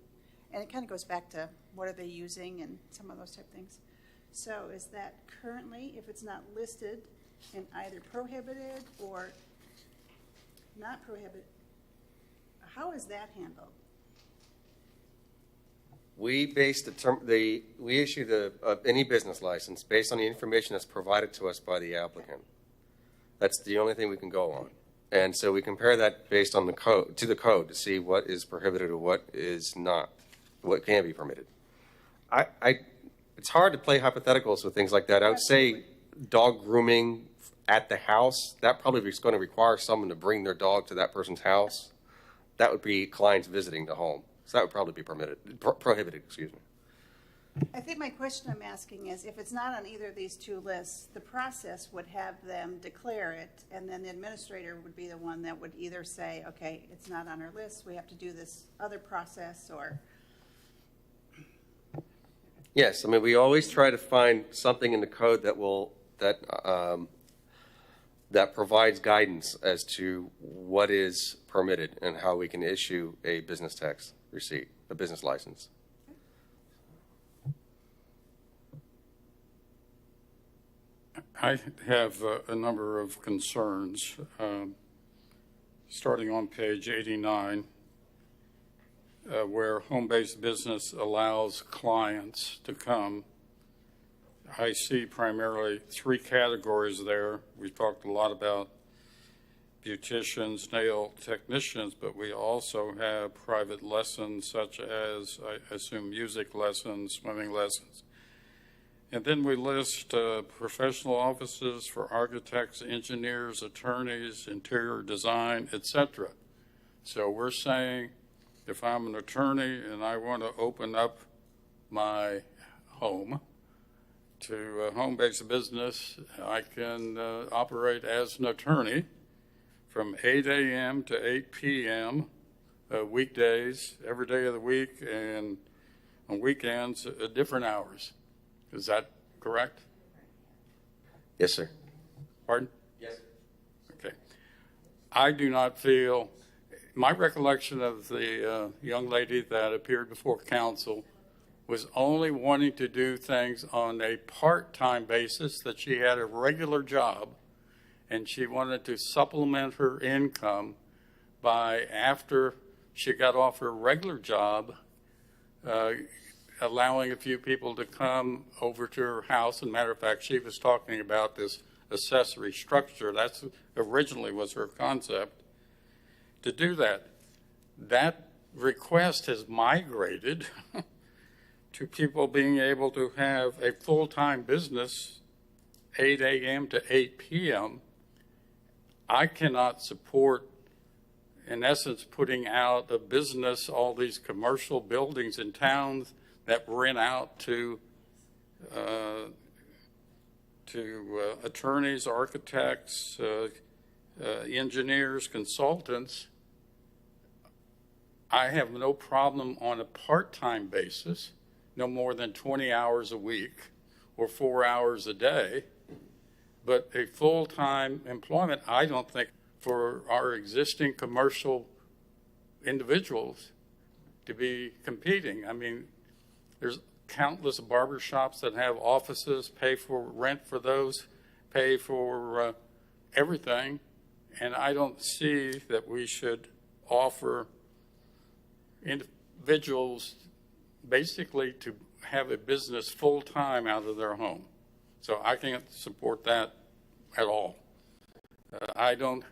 and it kind of goes back to what are they using and some of those type things. So is that currently, if it's not listed in either prohibited or not prohibited, how is that handled? We base we issue any business license based on the information that's provided to us by the applicant. That's the only thing we can go on. And so we compare that based on the code, to see what is prohibited or what is not, what can be permitted. It's hard to play hypotheticals with things like that. I would say dog grooming at the house, that probably is going to require someone to bring their dog to that person's house. That would be clients visiting the home. So that would probably be prohibited, excuse me. I think my question I'm asking is, if it's not on either of these two lists, the process would have them declare it, and then the administrator would be the one that would either say, okay, it's not on our list, we have to do this other process, or... Yes, I mean, we always try to find something in the code that provides guidance as to what is permitted and how we can issue a business tax receipt, a business license. I have a number of concerns. Starting on page 89, where home-based business allows clients to come. I see primarily three categories there. We talked a lot about beauticians, nail technicians, but we also have private lessons such as, I assume, music lessons, swimming lessons. And then we list professional offices for architects, engineers, attorneys, interior design, etc. So we're saying if I'm an attorney and I want to open up my home to a home-based business, I can operate as an attorney from 8 a.m. to 8 p.m. Weekdays, every day of the week, and on weekends at different hours. Is that correct? Yes, sir. Pardon? Yes. Okay. I do not feel, my recollection of the young lady that appeared before council was only wanting to do things on a part-time basis, that she had a regular job, and she wanted to supplement her income by, after she got off her regular job, allowing a few people to come over to her house. As a matter of fact, she was talking about this accessory structure. That's originally was her concept. To do that, that request has migrated to people being able to have a full-time business 8 a.m. to 8 p.m. I cannot support, in essence, putting out of business all these commercial buildings in towns that rent out to attorneys, architects, engineers, consultants. I have no problem on a part-time basis, no more than 20 hours a week or 4 hours a day. But a full-time employment, I don't think, for our existing commercial individuals to be competing. I mean, there's countless barbershops that have offices, pay for rent for those, pay for everything. And I don't see that we should offer individuals basically to have a business full-time out of their home. So I can't support that at all. I don't,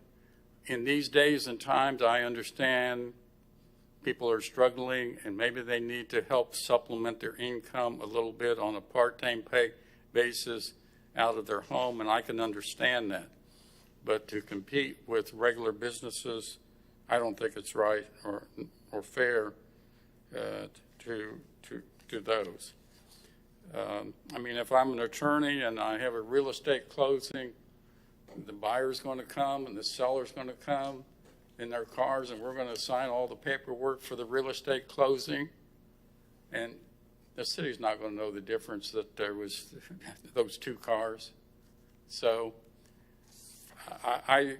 in these days and times, I understand people are struggling and maybe they need to help supplement their income a little bit on a part-time pay basis out of their home, and I can understand that. But to compete with regular businesses, I don't think it's right or fair to those. I mean, if I'm an attorney and I have a real estate closing, the buyer's going to come and the seller's going to come in their cars, and we're going to sign all the paperwork for the real estate closing, and the city's not going to know the difference that there was those two cars. So I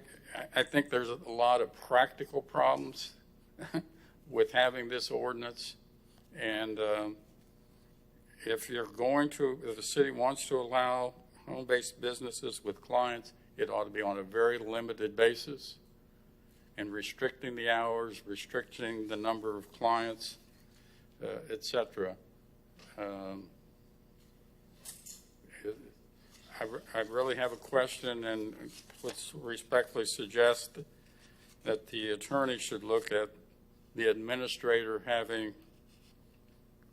think there's a lot of practical problems with having this ordinance, and if the city wants to allow home-based businesses with clients, it ought to be on a very limited basis, and restricting the hours, restricting the number of clients, etc. I really have a question, and let's respectfully suggest that the attorney should look at the administrator having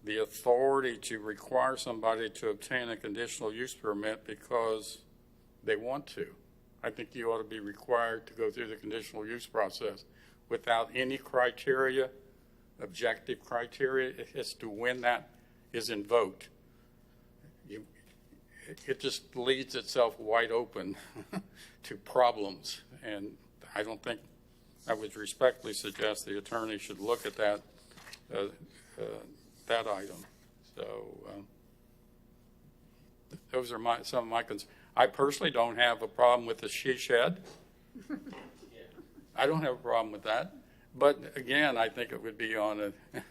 the authority to require somebody to obtain a conditional use permit because they want to. I think you ought to be required to go through the conditional use process without any criteria, objective criteria, as to when that is invoked. It just leads itself wide open to problems, and I don't think, I would respectfully suggest the attorney should look at that that item. So those are some of my concerns. I personally don't have a problem with the she shed. I don't have a problem with that. But again, I think it would be on a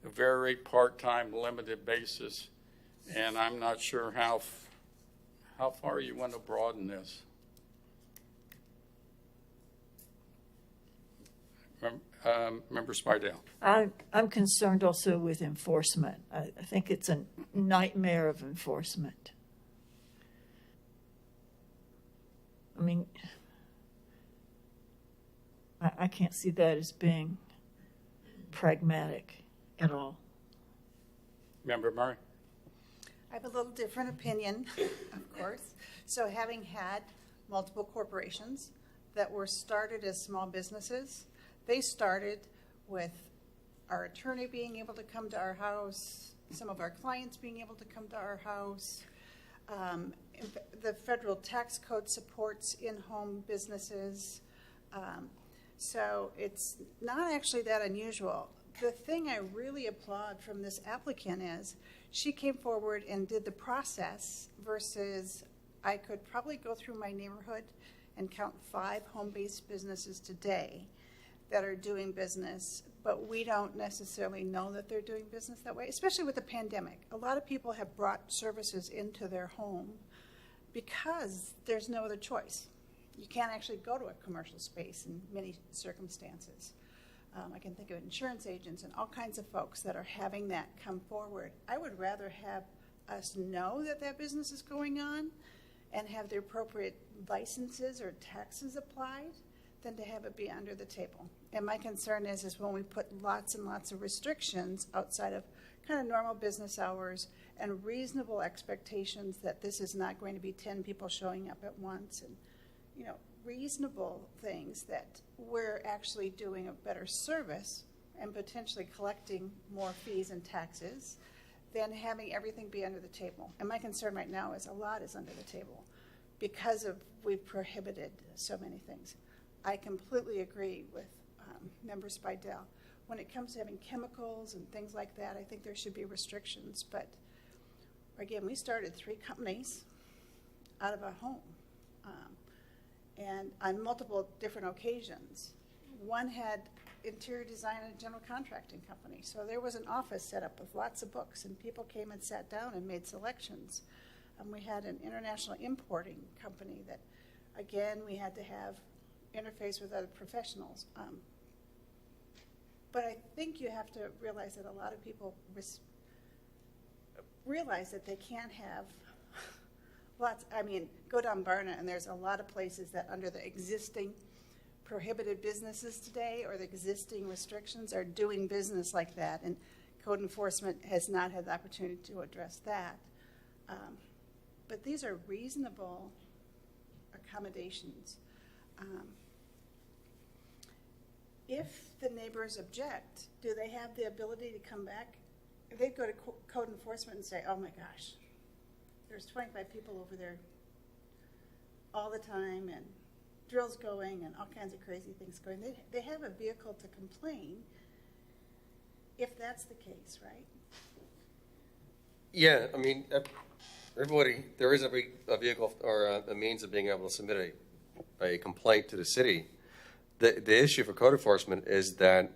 very part-time, limited basis, and I'm not sure how far you want to broaden this. Member Spidell. I'm concerned also with enforcement. I think it's a nightmare of enforcement. I mean, I can't see that as being pragmatic at all. Member Murray? I have a little different opinion, of course. So having had multiple corporations that were started as small businesses, they started with our attorney being able to come to our house, some of our clients being able to come to our house. The federal tax code supports in-home businesses. So it's not actually that unusual. The thing I really applaud from this applicant is she came forward and did the process versus I could probably go through my neighborhood and count 5 home-based businesses today that are doing business, but we don't necessarily know that they're doing business that way, especially with the pandemic. A lot of people have brought services into their home because there's no other choice. You can't actually go to a commercial space in many circumstances. I can think of insurance agents and all kinds of folks that are having that come forward. I would rather have us know that that business is going on and have the appropriate licenses or taxes applied than to have it be under the table. And my concern is when we put lots and lots of restrictions outside of kind of normal business hours and reasonable expectations that this is not going to be 10 people showing up at once and, you know, reasonable things that we're actually doing a better service and potentially collecting more fees and taxes than having everything be under the table. And my concern right now is a lot is under the table because of we've prohibited so many things. I completely agree with Member Spidell. When it comes to having chemicals and things like that, I think there should be restrictions. But again, we started 3 companies out of a home. And on multiple different occasions. One had interior design and a general contracting company. So there was an office set up with lots of books, and people came and sat down and made selections. We had an international importing company that, again, we had to have interface with other professionals. But I think you have to realize that a lot of people realize that they can't have lots. I mean, go down Barna, and there's a lot of places that under the existing prohibited businesses today or the existing restrictions are doing business like that, and code enforcement has not had the opportunity to address that. But these are reasonable accommodations. If the neighbors object, do they have the ability to come back? If they go to code enforcement and say, oh my gosh, there's 25 people over there all the time and drills going and all kinds of crazy things going. They have a vehicle to complain if that's the case, right? Yeah, I mean, everybody, there is a vehicle or a means of being able to submit a complaint to the city. The issue for code enforcement is that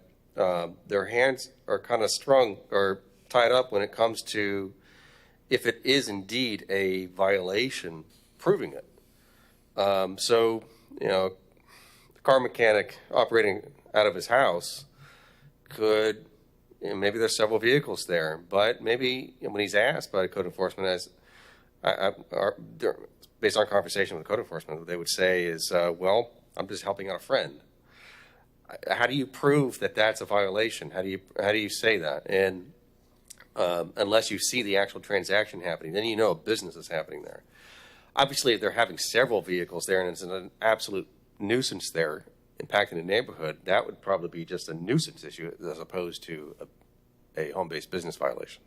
their hands are kind of strung or tied up when it comes to if it is indeed a violation, proving it. So, you know, the car mechanic operating out of his house could, you know, maybe there's several vehicles there, but maybe when he's asked by code enforcement, as based on conversation with code enforcement, what they would say is, well, I'm just helping out a friend. How do you prove that that's a violation? How do you say that? And unless you see the actual transaction happening, then you know a business is happening there. Obviously, if they're having several vehicles there and it's an absolute nuisance there impacting the neighborhood, that would probably be just a nuisance issue as opposed to a home-based business violation.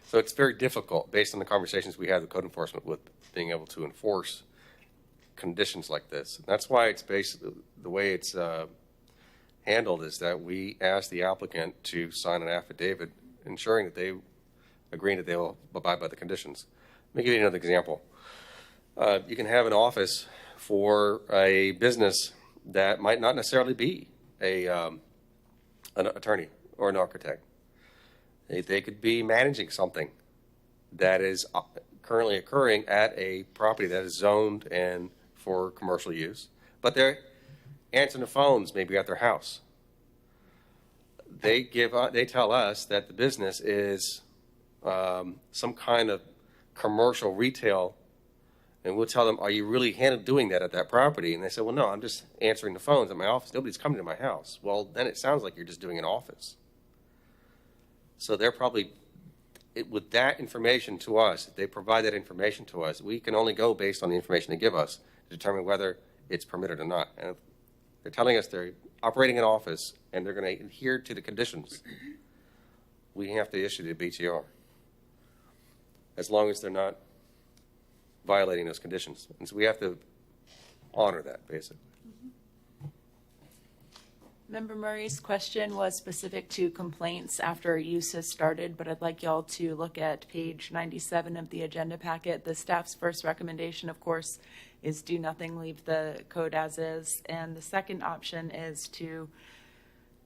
So it's very difficult, based on the conversations we had with code enforcement, with being able to enforce conditions like this. And that's why it's basically the way it's handled is that we ask the applicant to sign an affidavit ensuring that they agree that they will abide by the conditions. Let me give you another example. You can have an office for a business that might not necessarily be an attorney or an architect. They could be managing something that is currently occurring at a property that is zoned and for commercial use, but they're answering the phones maybe at their house. They tell us that the business is some kind of commercial retail And we'll tell them, are you really doing that at that property? And they say, well, no, I'm just answering the phones at my office. Nobody's coming to my house. Well, then it sounds like you're just doing an office. So they're probably, with that information to us, if they provide that information to us, we can only go based on the information they give us to determine whether it's permitted or not. And if they're telling us they're operating an office and they're going to adhere to the conditions, we have to issue the BTR, as long as they're not violating those conditions. And so we have to honor that, basically. Member Murray's question was specific to complaints after use has started, but I'd like y'all to look at page 97 of the agenda packet. The staff's first recommendation, of course, is do nothing, leave the code as is. And the second option is to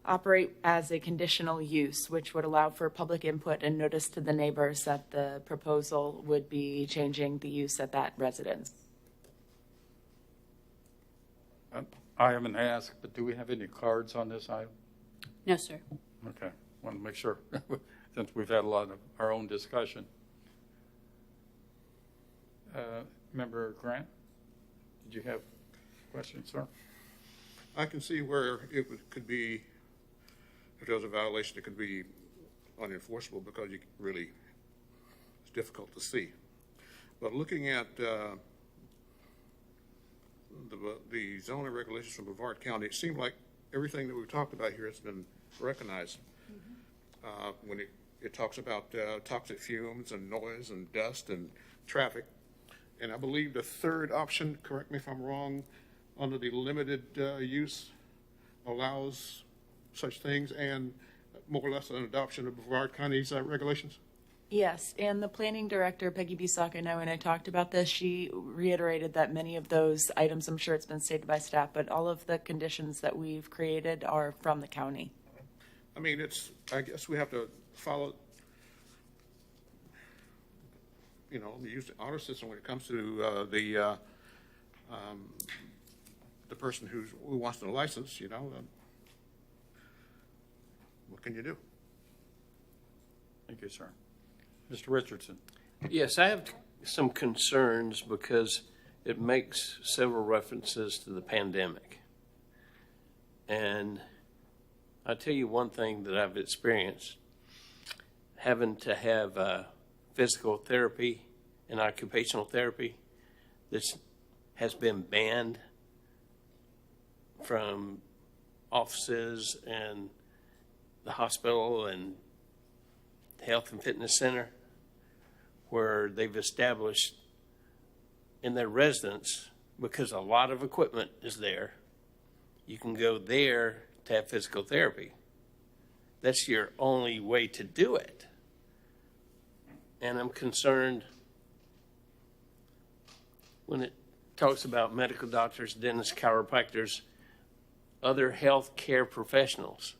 operate as a conditional use, which would allow for public input and notice to the neighbors that the proposal would be changing the use at that residence. I haven't asked, but do we have any cards on this item? No, sir. Okay, want to make sure, since we've had a lot of our own discussion. Member Grant, did you have questions, sir? I can see where could be, if there was a violation, it could be unenforceable because you really, it's difficult to see. But looking at the zoning regulations from Brevard County, it seemed like everything that we've talked about here has been recognized. When it talks about toxic fumes and noise and dust and traffic. And I believe the third option, correct me if I'm wrong, under the limited use allows such things and more or less an adoption of Brevard County's regulations? Yes, and the planning director, Peggy Busak, I know when I talked about this, she reiterated that many of those items, I'm sure it's been stated by staff, but all of the conditions that we've created are from the county. I mean, I guess we have to follow, use the honor system when it comes to the person who wants the license, what can you do? Thank you, sir. Mr. Richardson. Yes, I have some concerns because it makes several references to the pandemic. And I'll tell you one thing that I've experienced, having to have physical therapy and occupational therapy that has been banned from offices and the hospital and health and fitness center, where they've established in their residence, because a lot of equipment is there, you can go there to have physical therapy. That's your only way to do it. And I'm concerned when it talks about medical doctors, dentists, chiropractors, other health care professionals.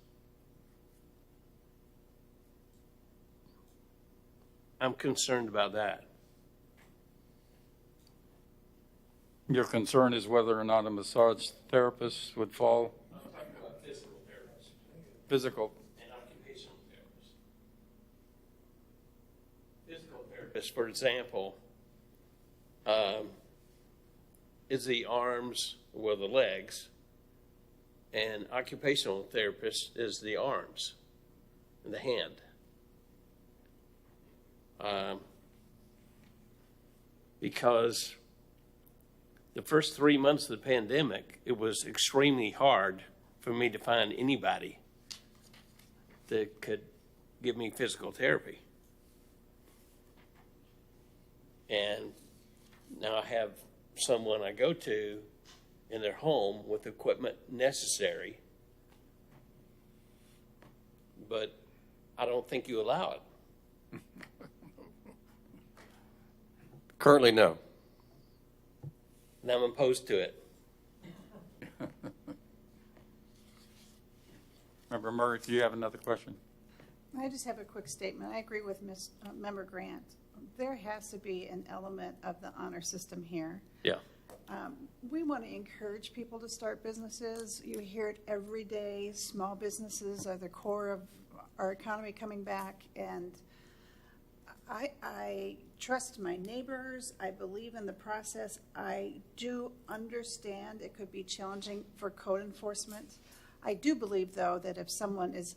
I'm concerned about that. Your concern is whether or not a massage therapist would fall? I'm talking about physical therapists. Physical. And occupational therapists. Physical therapists, for example, is the arms, well, the legs, and occupational therapist is the arms and the hand. Because the first 3 months of the pandemic, it was extremely hard for me to find anybody that could give me physical therapy. And now I have someone I go to in their home with equipment necessary, but I don't think you allow it. Currently, no. And I'm opposed to it. Member Murray, do you have another question? I just have a quick statement. I agree with Member Grant. There has to be an element of the honor system here. Yeah. We want to encourage people to start businesses. You hear it every day. Small businesses are the core of our economy coming back, and I trust my neighbors. I believe in the process. I do understand it could be challenging for code enforcement. I do believe, though, that if someone is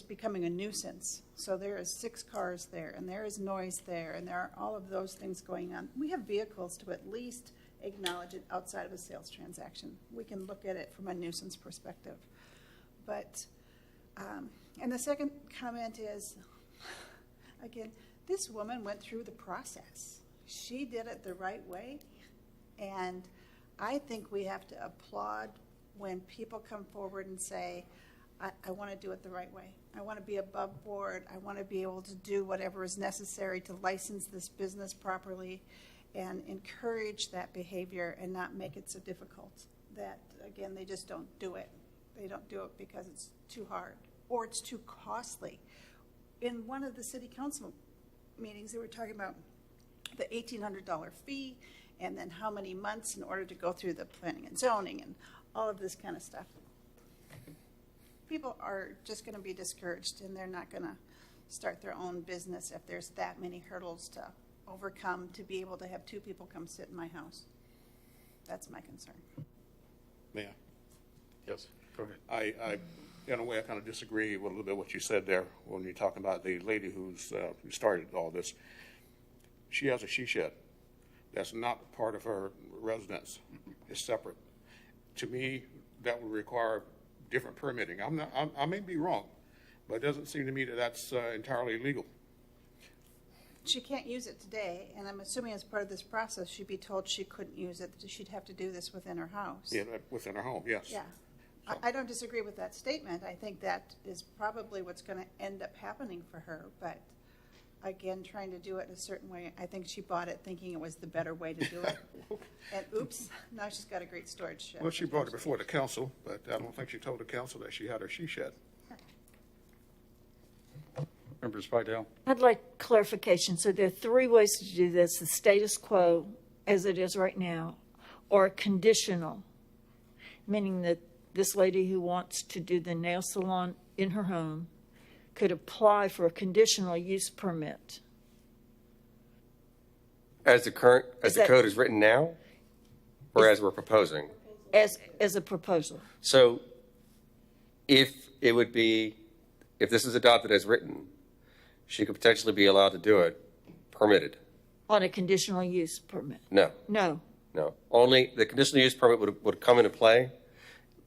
becoming a nuisance, so there is 6 cars there, and there is noise there, and there are all of those things going on, we have vehicles to at least acknowledge it outside of a sales transaction. We can look at it from a nuisance perspective. But, and the second comment is, again, this woman went through the process. She did it the right way, and I think we have to applaud when people come forward and say, I want to do it the right way. I want to be above board. I want to be able to do whatever is necessary to license this business properly and encourage that behavior and not make it so difficult that, again, they just don't do it. They don't do it because it's too hard or it's too costly. In one of the city council meetings, they were talking about the $1,800 fee and then how many months in order to go through the planning and zoning and all of this kind of stuff. People are just going to be discouraged, and they're not going to start their own business if there's that many hurdles to overcome to be able to have 2 people come sit in my house. That's my concern. Mayor, Yes, go ahead. I in a way, I kind of disagree with a little bit what you said there when you're talking about the lady who started all this. She has a she shed. That's not part of her residence. It's separate. To me, that would require different permitting. I may be wrong, but it doesn't seem to me that that's entirely legal. She can't use it today, and I'm assuming as part of this process, she'd be told she couldn't use it, that she'd have to do this within her house. Yeah, within her home, yes. Yeah. I don't disagree with that statement. I think that is probably what's going to end up happening for her, but again, trying to do it in a certain way, I think she bought it thinking it was the better way to do it. And oops, now she's got a great storage shed. Well, she brought it before the council, but I don't think she told the council that she had her she shed. Member Spidell? I'd like clarification. So there are 3 ways to do this: the status quo, as it is right now, or conditional, meaning that this lady who wants to do the nail salon in her home could apply for a conditional use permit. As the code is written now, or as we're proposing? As a proposal. So if this is adopted as written, she could potentially be allowed to do it permitted. On a conditional use permit? No, No. no. Only the conditional use permit would come into play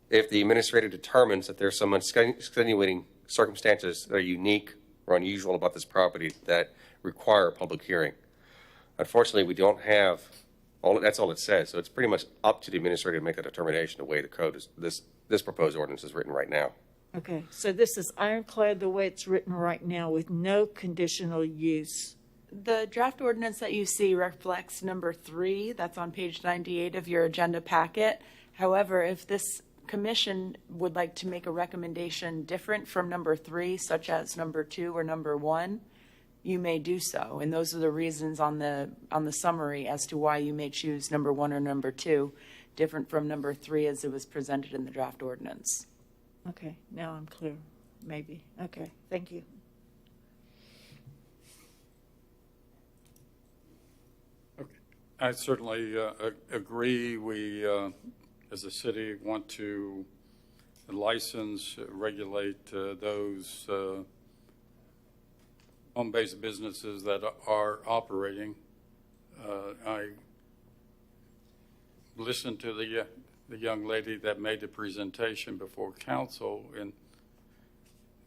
if the administrator determines that there's some extenuating circumstances that are unique or unusual about this property that require a public hearing. Unfortunately, we don't have that's all it says. So it's pretty much up to the administrator to make that determination the way the code is, this proposed ordinance is written right now. Okay, so this is ironclad the way it's written right now with no conditional use. The draft ordinance that you see reflects number 3. That's on page 98 of your agenda packet. However, if this commission would like to make a recommendation different from number 3, such as number 2 or number 1, you may do so. And those are the reasons on the summary as to why you may choose number 1 or number 2, different from number 3 as it was presented in the draft ordinance. Okay, now I'm clear, maybe. Okay, thank you. I certainly agree. We, as a city, want to license, regulate those home-based businesses that are operating. I listened to the young lady that made the presentation before council, and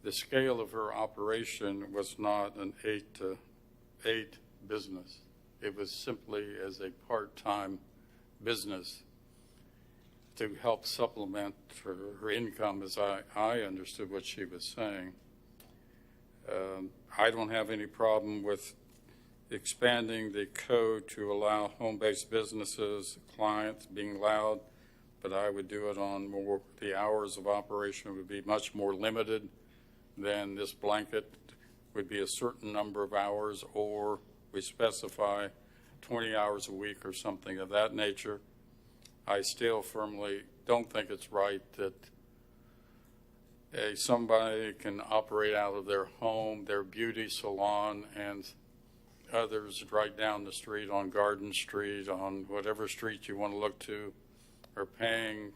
the scale of her operation was not an 8 to 8 business. It was simply as a part-time business to help supplement her income, as I understood what she was saying. I don't have any problem with expanding the code to allow home-based businesses, clients being allowed, but I would do it on the hours of operation would be much more limited than this blanket would be a certain number of hours, or we specify 20 hours a week or something of that nature. I still firmly don't think it's right that somebody can operate out of their home, their beauty salon, and others right down the street on Garden Street, on whatever street you want to look to, are paying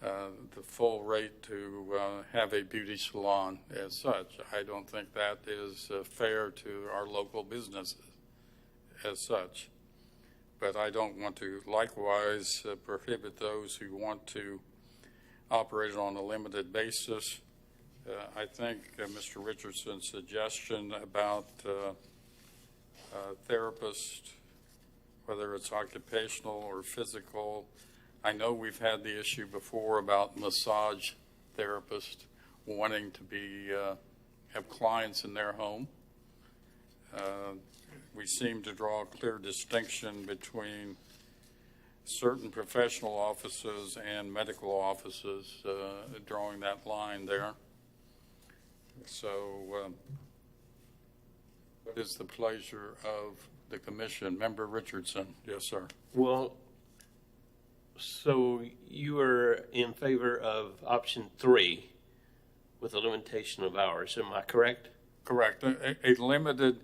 the full rate to have a beauty salon as such. I don't think that is fair to our local businesses as such. But I don't want to likewise prohibit those who want to operate on a limited basis. I think Mr. Richardson's suggestion about therapists, whether it's occupational or physical, I know we've had the issue before about massage therapists wanting to be have clients in their home. We seem to draw a clear distinction between certain professional offices and medical offices, drawing that line there. So, what is the pleasure of the commission? Member Richardson. Yes, sir. Well, so you are in favor of option 3 with a limitation of hours, am I correct? Correct. A limited,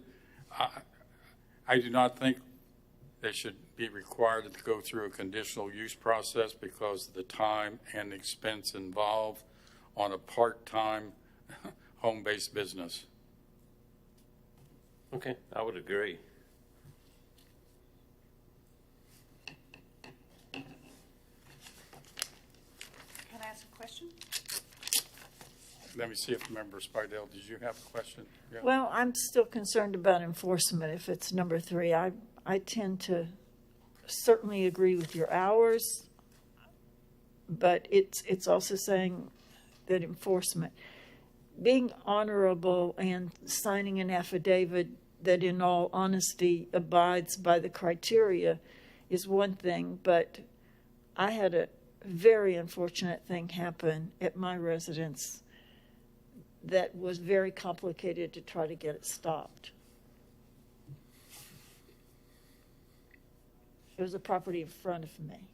I do not think they should be required to go through a conditional use process because of the time and expense involved on a part-time home-based business. Okay, I would agree. Can I ask a question? Let me see if Member Spidell, did you have a question? Yeah. Well, I'm still concerned about enforcement if it's number 3. I tend to certainly agree with your hours, but it's also saying that enforcement, being honorable and signing an affidavit that in all honesty abides by the criteria is one thing, but I had a very unfortunate thing happen at my residence that was very complicated to try to get it stopped. It was a property in front of me,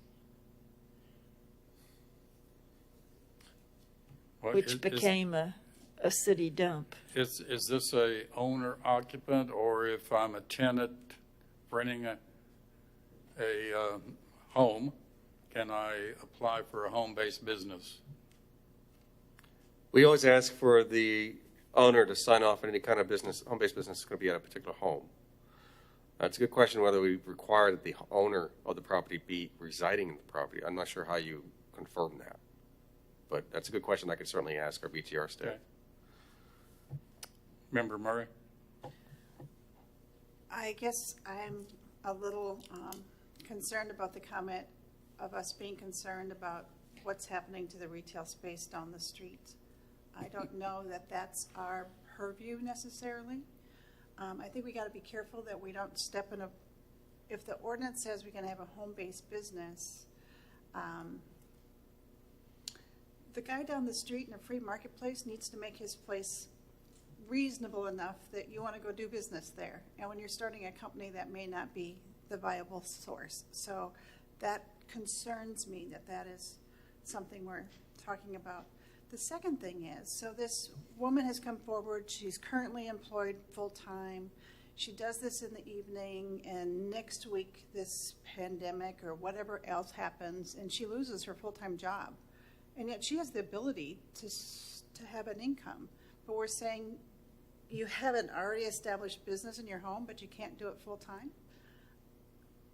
What which became a city dump. Is this a owner occupant, or if I'm a tenant renting a home, can I apply for a home-based business? We always ask for the owner to sign off on any kind of business, home-based business is going to be at a particular home. It's a good question whether we require that the owner of the property be residing in the property. I'm not sure how you confirm that, but that's a good question I could certainly ask our BTR staff. Okay. Member Murray? I guess I'm a little concerned about the comment of us being concerned about what's happening to the retail space down the street. I don't know that that's our purview necessarily. I think we got to be careful that we don't step in if the ordinance says we can have a home-based business, the guy down the street in a free marketplace needs to make his place reasonable enough that you want to go do business there. And when you're starting a company, that may not be the viable source. So that concerns me that is something we're talking about. The second thing is, so this woman has come forward, she's currently employed full-time, she does this in the evening, and next week this pandemic or whatever else happens, and she loses her full-time job. And yet she has the ability to have an income. But we're saying you have an already established business in your home, but you can't do it full-time?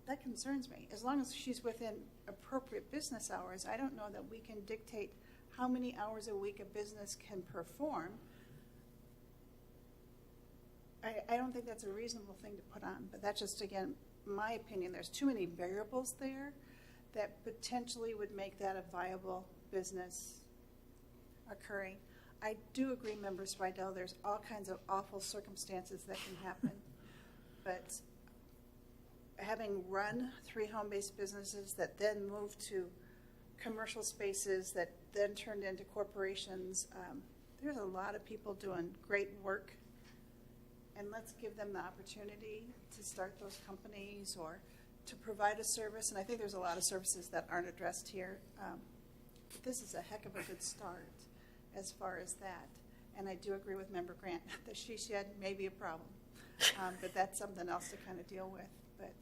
That concerns me. As long as she's within appropriate business hours, I don't know that we can dictate how many hours a week a business can perform. I don't think that's a reasonable thing to put on, but that's just, again, my opinion. There's too many variables there that potentially would make that a viable business occurring. I do agree, Member Spidell, there's all kinds of awful circumstances that can happen, but having run 3 home-based businesses that then moved to commercial spaces that then turned into corporations, there's a lot of people doing great work, and let's give them the opportunity to start those companies or to provide a service. And I think there's a lot of services that aren't addressed here. This is a heck of a good start, as far as that. And I do agree with Member Grant, the she shed may be a problem, but that's something else to kind of deal with. But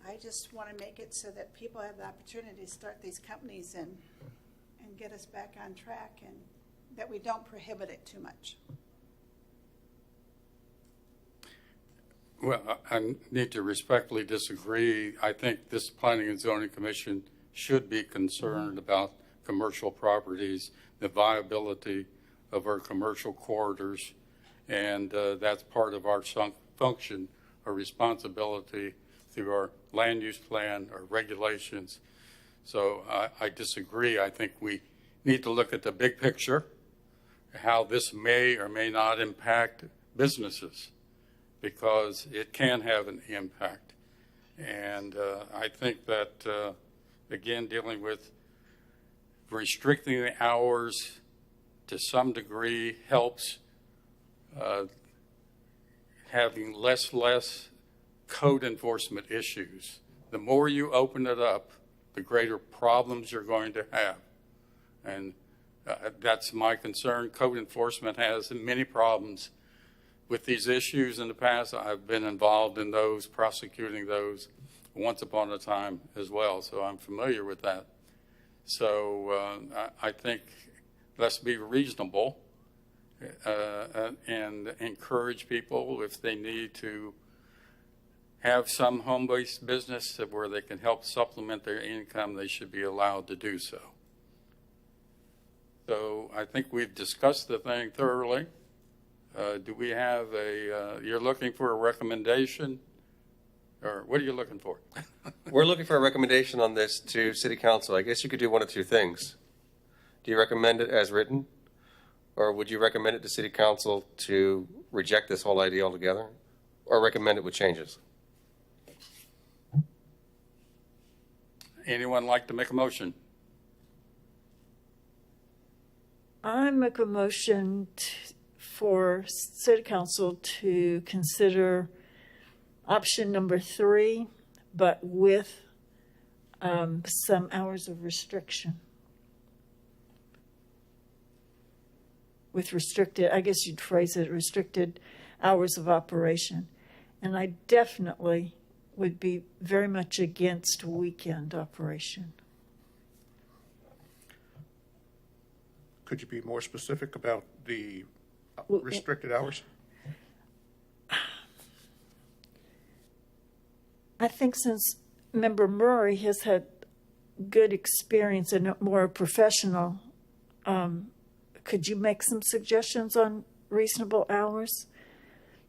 I just want to make it so that people have the opportunity to start these companies and get us back on track, and that we don't prohibit it too much. Well, I need to respectfully disagree. I think this Planning and Zoning Commission should be concerned about commercial properties, the viability of our commercial corridors, and that's part of our function, our responsibility through our land use plan, our regulations. So I disagree. I think we need to look at the big picture, how this may or may not impact businesses, because it can have an impact. And I think that, again, dealing with restricting the hours to some degree helps having less code enforcement issues. The more you open it up, the greater problems you're going to have. And that's my concern. Code enforcement has many problems with these issues in the past. I've been involved in those, prosecuting those once upon a time as well, so I'm familiar with that. So I think let's be reasonable and encourage people, if they need to have some home-based business where they can help supplement their income, they should be allowed to do so. So I think we've discussed the thing thoroughly. Do we have you're looking for a recommendation, or what are you looking for? We're looking for a recommendation on this to City Council. I guess you could do one of two things. Do you recommend it as written, or would you recommend it to City Council to reject this whole idea altogether, or recommend it with changes? Anyone like to make a motion? I make a motion for City Council to consider option number 3, but with some hours of restriction. With restricted, I guess you'd phrase it, restricted hours of operation. And I definitely would be very much against weekend operation. Could you be more specific about the Well, restricted hours? I think since Member Murray has had good experience and more professional, could you make some suggestions on reasonable hours?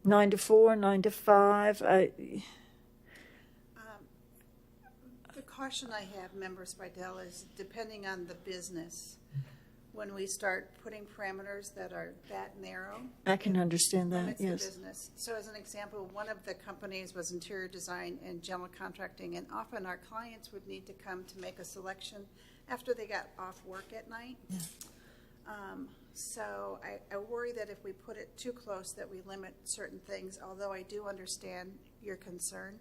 9 to 4, 9 to 5? The caution I have, Member Spidell, is depending on the business, when we start putting parameters that are that narrow. I can understand that, Limits the yes. business. So as an example, one of the companies was interior design and general contracting, and often our clients would need to come to make a selection after they got off work at night. Yeah. So I worry that if we put it too close, that we limit certain things, although I do understand your concern.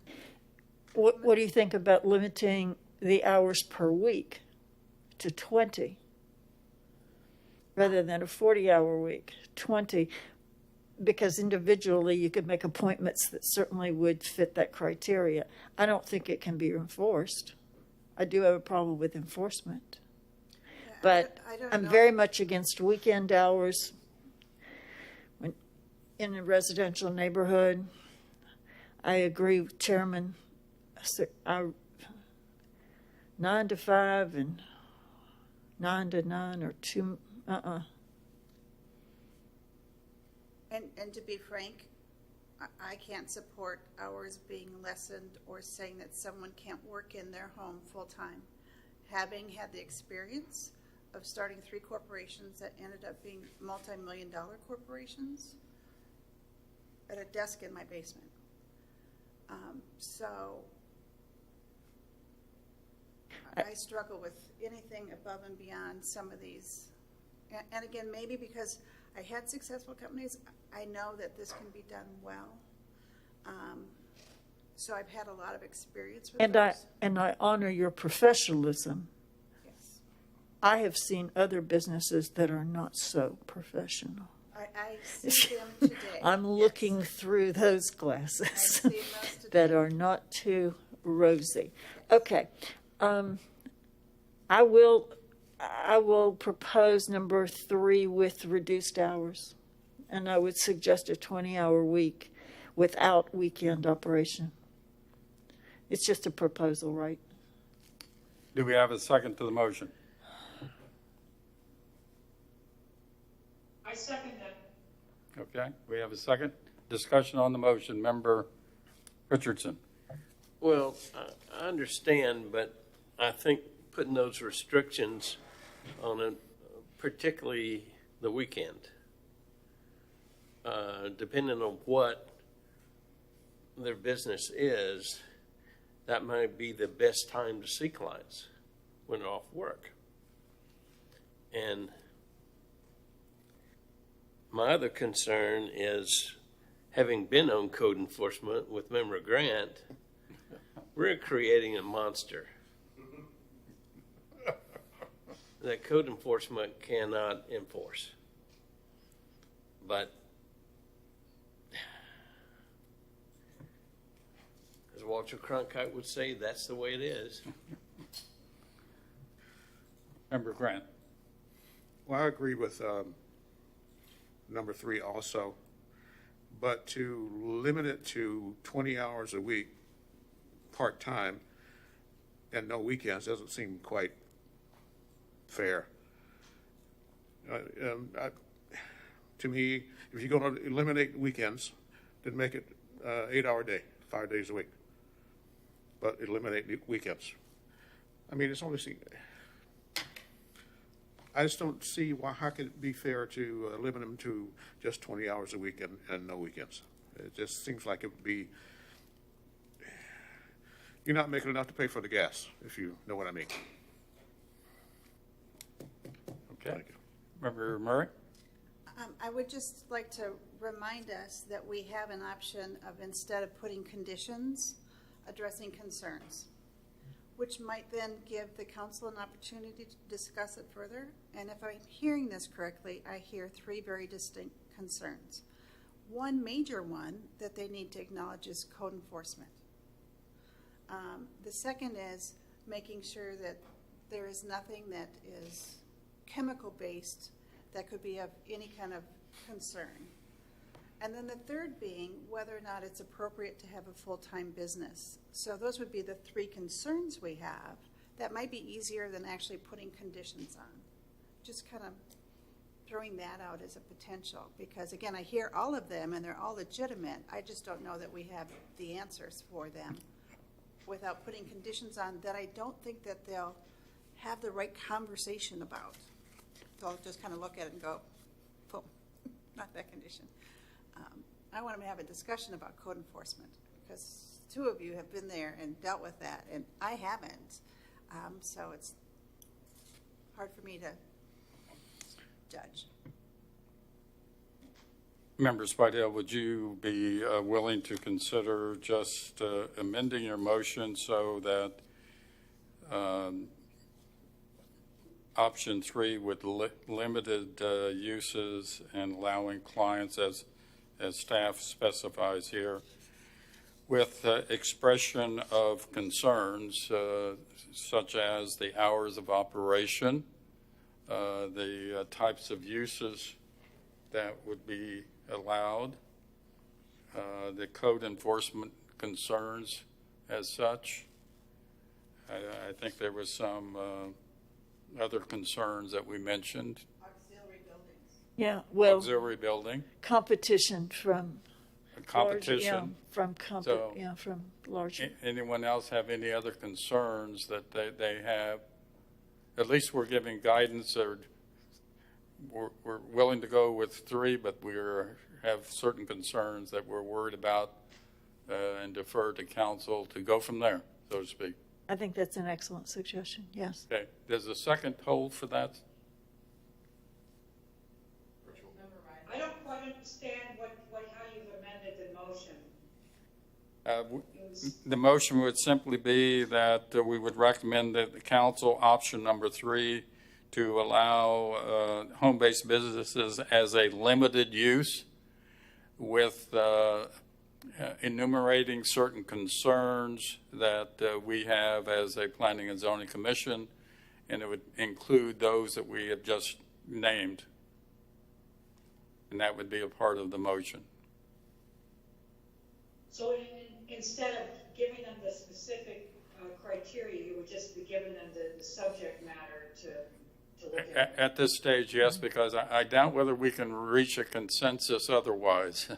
What do you think about limiting the hours per week to 20? Rather than a 40-hour week, 20, because individually you could make appointments that certainly would fit that criteria. I don't think it can be enforced. I do have a problem with enforcement. But I don't I'm know. very much against weekend hours when in a residential neighborhood. I agree with Chairman. 9 to 5 and 9 to 9 or 2. And to be frank, I can't support hours being lessened or saying that someone can't work in their home full-time. Having had the experience of starting 3 corporations that ended up being multi-million-dollar corporations at a desk in my basement. So I struggle with anything above and beyond some of these. And again, maybe because I had successful companies, I know that this can be done well. So I've had a lot of experience with those. And I honor your professionalism. Yes. I have seen other businesses that are not so professional. I see them today. I'm Yes. looking through those I glasses see most today. that are not too rosy. Okay. I will propose number 3 with reduced hours. And I would suggest a 20-hour week without weekend operation. It's just a proposal, right? Do we have a second to the motion? I second that. Okay, we have a second. Discussion on the motion. Member Richardson. Well, I understand, but I think putting those restrictions on it, particularly the weekend, depending on what their business is, that might be the best time to see clients when they're off work. And my other concern is, having been on code enforcement with Member Grant, we're creating a monster that code enforcement cannot enforce. But as Walter Cronkite would say, that's the way it is. Member Grant. Well, I agree with number 3 also, but to limit it to 20 hours a week, part-time, and no weekends doesn't seem quite fair. To me, if you're going to eliminate weekends, then make it 8-hour day, 5 days a week, but eliminate the weekends. I mean, it's only I just don't see how could it be fair to limit them to just 20 hours a week and no weekends. It just seems like it would be, you're not making enough to pay for the gas, if you know what I mean. Okay. Thank you. Member Murray. I would just like to remind us that we have an option of, instead of putting conditions, addressing concerns, which might then give the council an opportunity to discuss it further. And if I'm hearing this correctly, I hear 3 very distinct concerns. One major one that they need to acknowledge is code enforcement. The second is making sure that there is nothing that is chemical-based that could be of any kind of concern. And then the third being whether or not it's appropriate to have a full-time business. So those would be the 3 concerns we have. That might be easier than actually putting conditions on. Just kind of throwing that out as a potential. Because again, I hear all of them and they're all legitimate. I just don't know that we have the answers for them without putting conditions on that I don't think that they'll have the right conversation about. They'll just kind of look at it and go, boom, not that condition. I want to have a discussion about code enforcement because 2 of you have been there and dealt with that, and I haven't. So it's hard for me to judge. Member Spidell, would you be willing to consider just amending your motion so that option 3 with limited uses and allowing clients, as staff specifies here, with expression of concerns such as the hours of operation, the types of uses that would be allowed, the code enforcement concerns as such. I think there was some other concerns that we mentioned. Auxiliary buildings. Yeah, well, Auxiliary building, competition from competition. from large. Anyone else have any other concerns that they have? At least we're giving guidance, or we're willing to go with 3, but we have certain concerns that we're worried about and defer to council to go from there, so to speak. I think that's an excellent suggestion, yes. Okay, does a second hold for that? I don't quite understand how you've amended the motion. The motion would simply be that we would recommend that the council option number 3 to allow home-based businesses as a limited use with enumerating certain concerns that we have as a Planning and Zoning Commission, and it would include those that we have just named. And that would be a part of the motion. So instead of giving them the specific criteria, you would just be giving them the subject matter to look at? At this stage, yes, because I doubt whether we can reach a consensus otherwise.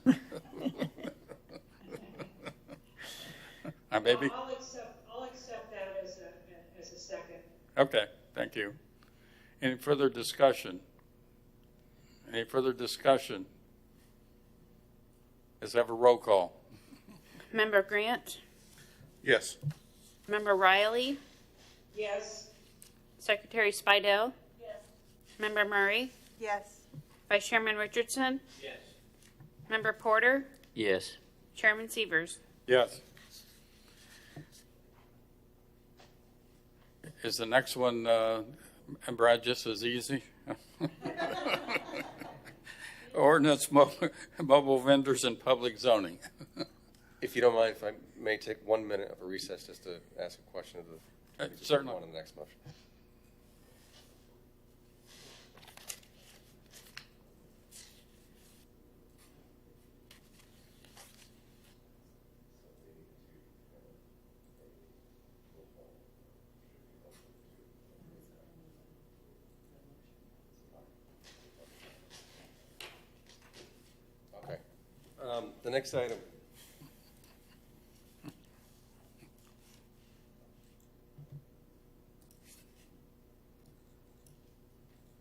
I'll accept that as a second. Okay, thank you. Any further discussion? Any further discussion? Let's have a roll call. Member Grant, Yes. Member Riley, Yes. Secretary Spidell. Yes. Member Murray, Yes. Vice Chairman Richardson. Yes. Member Porter, Yes. Chairman Severs. Yes. Is the next one, Brad, just as easy? Ordinance mobile vendors in public zoning. If you don't mind, if I may take 1 minute of a recess just to ask a question of the Certainly. on the next motion. Okay. The next item.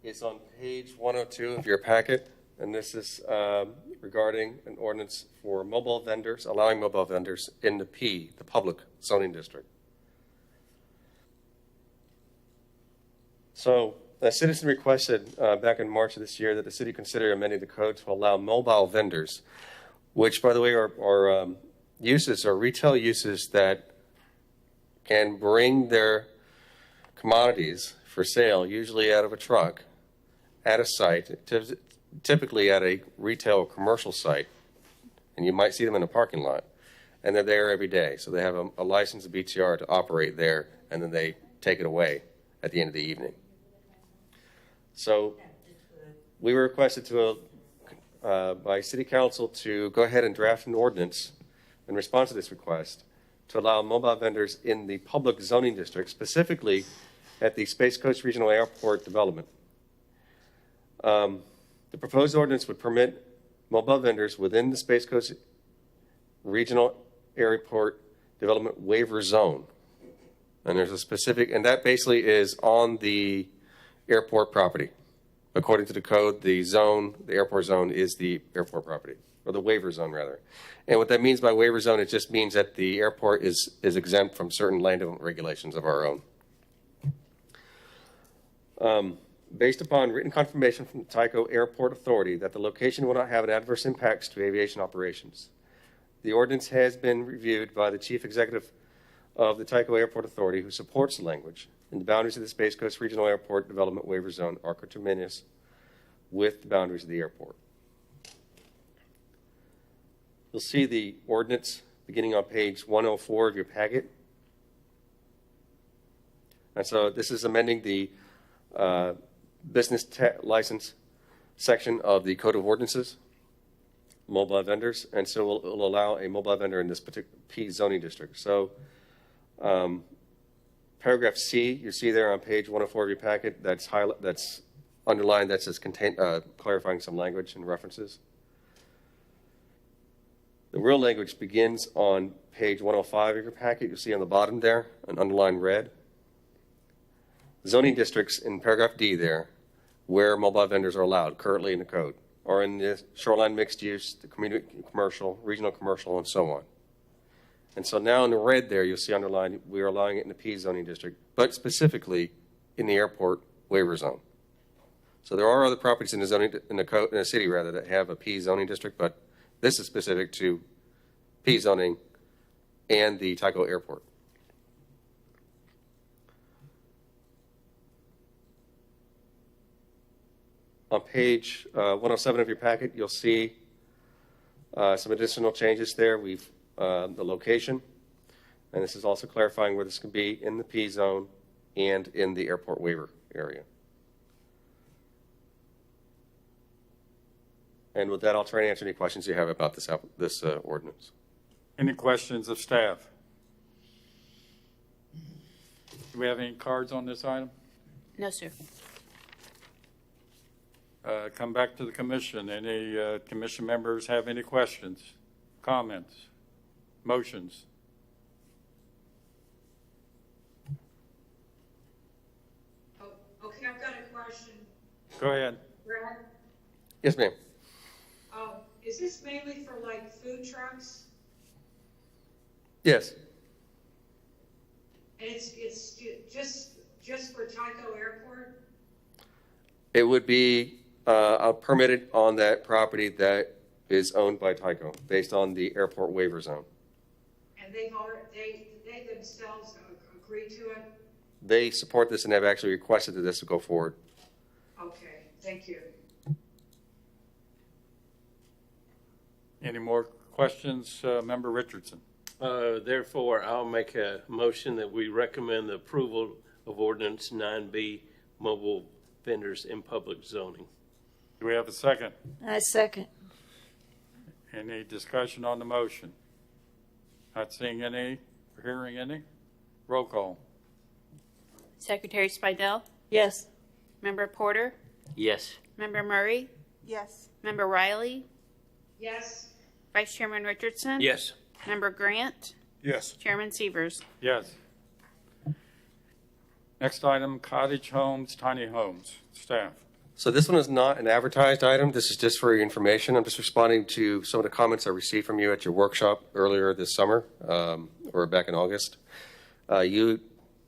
It's on page 102 of your packet, and this is regarding an ordinance for mobile vendors, allowing mobile vendors in the public zoning district. So a citizen requested back in March of this year that the city consider amending the code to allow mobile vendors, which, by the way, are uses or retail uses that can bring their commodities for sale, usually out of a truck, at a site, typically at a retail or commercial site, and you might see them in a parking lot, and they're there every day. So they have a license, a BTR to operate there, and then they take it away at the end of the evening. So we were requested by City Council to go ahead and draft an ordinance in response to this request to allow mobile vendors in the public zoning district, specifically at the Space Coast Regional Airport development. The proposed ordinance would permit mobile vendors within the Space Coast Regional Airport development waiver zone. And there's a specific, and that basically is on the airport property. According to the code, the airport zone is the airport property, or the waiver zone rather. And what that means by waiver zone, it just means that the airport is exempt from certain land development regulations of our own. Based upon written confirmation from the Tyco Airport Authority that the location will not have adverse impacts to aviation operations. The ordinance has been reviewed by the Chief Executive of the Tyco Airport Authority, who supports the language, and the boundaries of the Space Coast Regional Airport Development Waiver Zone are coterminous with the boundaries of the airport. You'll see the ordinance beginning on page 104 of your packet. And so this is amending the business license section of the Code of Ordinances, mobile vendors, and so it'll allow a mobile vendor in this particular P zoning district. So paragraph C, you see there on page 104 of your packet, that's underlined, that says clarifying some language and references. The real language begins on page 105 of your packet. You'll see on the bottom there, an underlined red. Zoning districts in paragraph D there, where mobile vendors are allowed currently in the code, or in the shoreline mixed use, the community commercial, regional commercial, and so on. And so now in the red there, you'll see underlined, we are allowing it in the P zoning district, but specifically in the airport waiver zone. So there are other properties in the zoning, in the city rather, that have a P zoning district, but this is specific to P zoning and the Tyco Airport. On page 107 of your packet, you'll see some additional changes there. The location, and this is also clarifying where this can be in the P zone and in the airport waiver area. And with that, I'll try to answer any questions you have about this ordinance. Any questions of staff? Do we have any cards on this item? No, sir. Come back to the commission. Any commission members have any questions, comments, motions? Oh, okay, I've got a question. Go ahead. Brad, Yes, ma'am. is this mainly for like food trucks? Yes. And it's just for Tyco Airport? It would be permitted on that property that is owned by Tyco, based on the airport waiver zone. And they themselves agree to it? They support this and have actually requested that this will go forward. Okay, thank you. Any more questions, Member Richardson? Therefore, I'll make a motion that we recommend the approval of ordinance 9B, mobile vendors in public zoning. Do we have a second? I second. Any discussion on the motion? Not seeing any, or hearing any? Roll call. Secretary Spidel, Yes. Member Porter, Yes. Member Murray, Yes. Member Riley, Yes, Vice Chairman Richardson. Yes. Member Grant, Yes. Chairman Severs. Yes. Next item, cottage homes, tiny homes. Staff. So this one is not an advertised item. This is just for your information. I'm just responding to some of the comments I received from you at your workshop earlier this summer, or back in August. You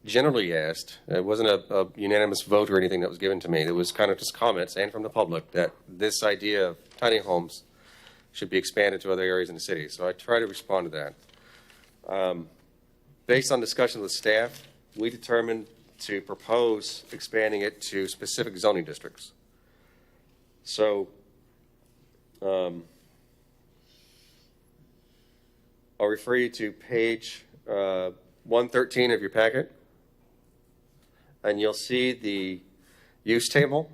generally asked, it wasn't a unanimous vote or anything that was given to me. It was kind of just comments and from the public that this idea of tiny homes should be expanded to other areas in the city. So I try to respond to that. Based on discussion with staff, we determined to propose expanding it to specific zoning districts. So I'll refer you to page 113 of your packet, and you'll see the use table.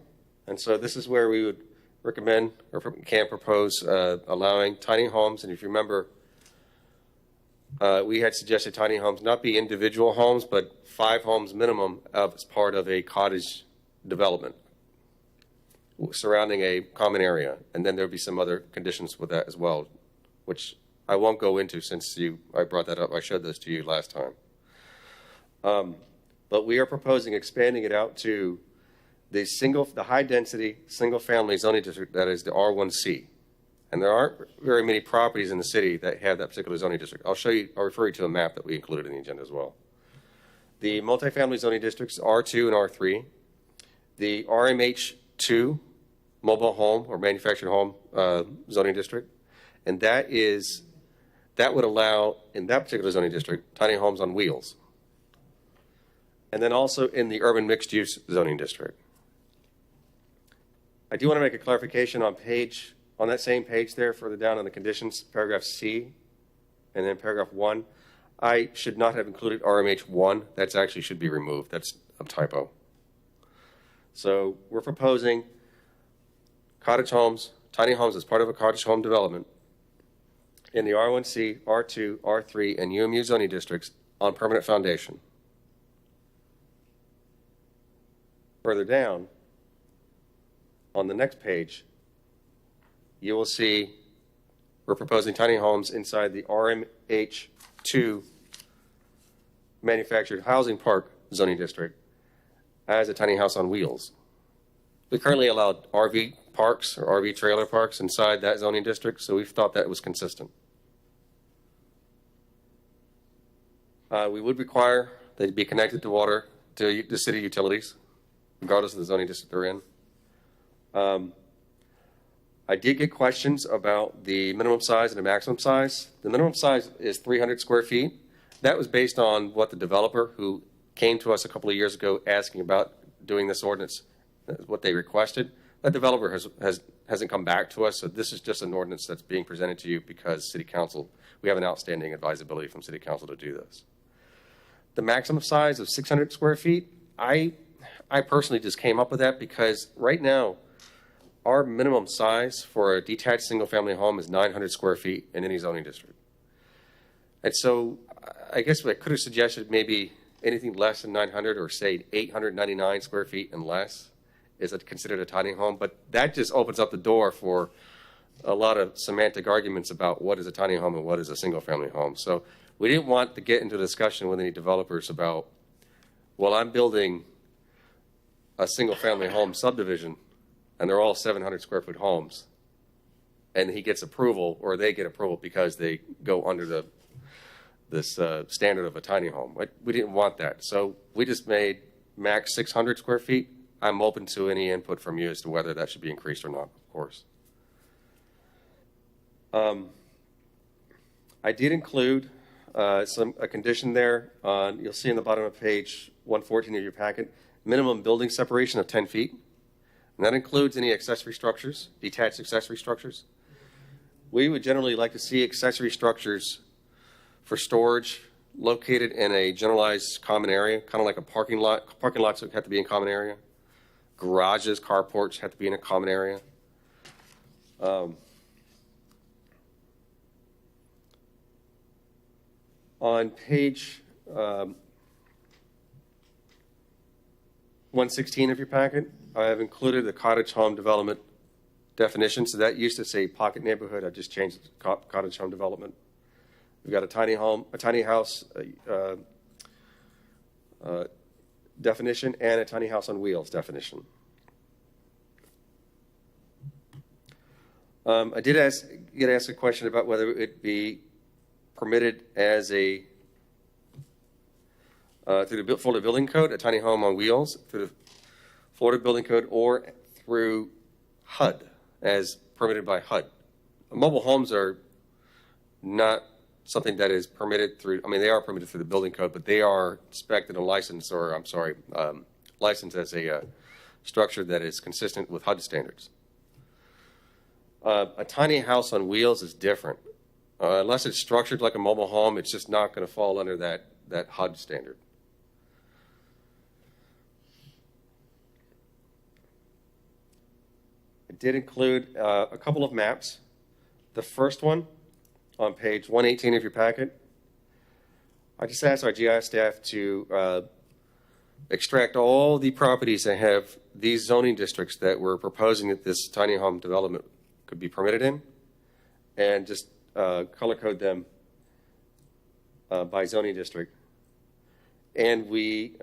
And so this is where we would recommend or can propose allowing tiny homes. And if you remember, we had suggested tiny homes not be individual homes, but 5 homes minimum as part of a cottage development surrounding a common area. And then there'll be some other conditions with that as well, which I won't go into since I brought that up. I showed those to you last time. But we are proposing expanding it out to the high density single family zoning district that is the R1C. And there aren't very many properties in the city that have that particular zoning district. I'll refer you to a map that we included in the agenda as well. The multifamily zoning districts, R2 and R3. The RMH2, mobile home or manufactured home zoning district. And that would allow, in that particular zoning district, tiny homes on wheels. And then also in the urban mixed use zoning district. I do want to make a clarification on that same page there, further down on the conditions, paragraph C, and then paragraph 1, I should not have included RMH1. That actually should be removed. That's a typo. So we're proposing cottage homes, tiny homes as part of a cottage home development in the R1C, R2, R3, and UMU zoning districts on permanent foundation. Further down, on the next page, you will see we're proposing tiny homes inside the RMH2 manufactured housing park zoning district as a tiny house on wheels. We currently allow RV parks or RV trailer parks inside that zoning district, so we've thought that was consistent. We would require they be connected to water, to the city utilities, regardless of the zoning district they're in. I did get questions about the minimum size and the maximum size. The minimum size is 300 square feet. That was based on what the developer who came to us a couple of years ago asking about doing this ordinance, what they requested. That developer hasn't come back to us, so this is just an ordinance that's being presented to you because City Council, we have an outstanding advisability from City Council to do this. The maximum size of 600 square feet, I personally just came up with that because right now, our minimum size for a detached single-family home is 900 square feet in any zoning district. And so I guess I could have suggested maybe anything less than 900 or say 899 square feet and less is considered a tiny home, but that just opens up the door for a lot of semantic arguments about what is a tiny home and what is a single-family home. So we didn't want to get into a discussion with any developers about, well, I'm building a single-family home subdivision, and they're all 700 square foot homes, and he gets approval, or they get approval because they go under this standard of a tiny home. We didn't want that, so we just made max 600 square feet. I'm open to any input from you as to whether that should be increased or not, of course. I did include a condition there. You'll see in the bottom of page 114 of your packet, minimum building separation of 10 feet. And that includes any accessory structures, detached accessory structures. We would generally like to see accessory structures for storage located in a generalized common area, kind of like a parking lot. Parking lots have to be in common area. Garages, carports have to be in a common area. On page 116 of your packet, I have included the cottage home development definition. So that used to say pocket neighborhood. I just changed it to cottage home development. We've got a tiny home, a tiny house definition, and a tiny house on wheels definition. I did get asked a question about whether it be permitted as a through the Florida Building Code, a tiny home on wheels, through the Florida Building Code, or through HUD, as permitted by HUD. Mobile homes are not something that is permitted through, I mean, they are permitted through the building code, but they are inspected and licensed, or I'm sorry, licensed as a structure that is consistent with HUD standards. A tiny house on wheels is different. Unless it's structured like a mobile home, it's just not going to fall under that HUD standard. It did include a couple of maps. The first one on page 118 of your packet, I just asked our GIS staff to extract all the properties that have these zoning districts that we're proposing that this tiny home development could be permitted in, and just color code them by zoning district. And we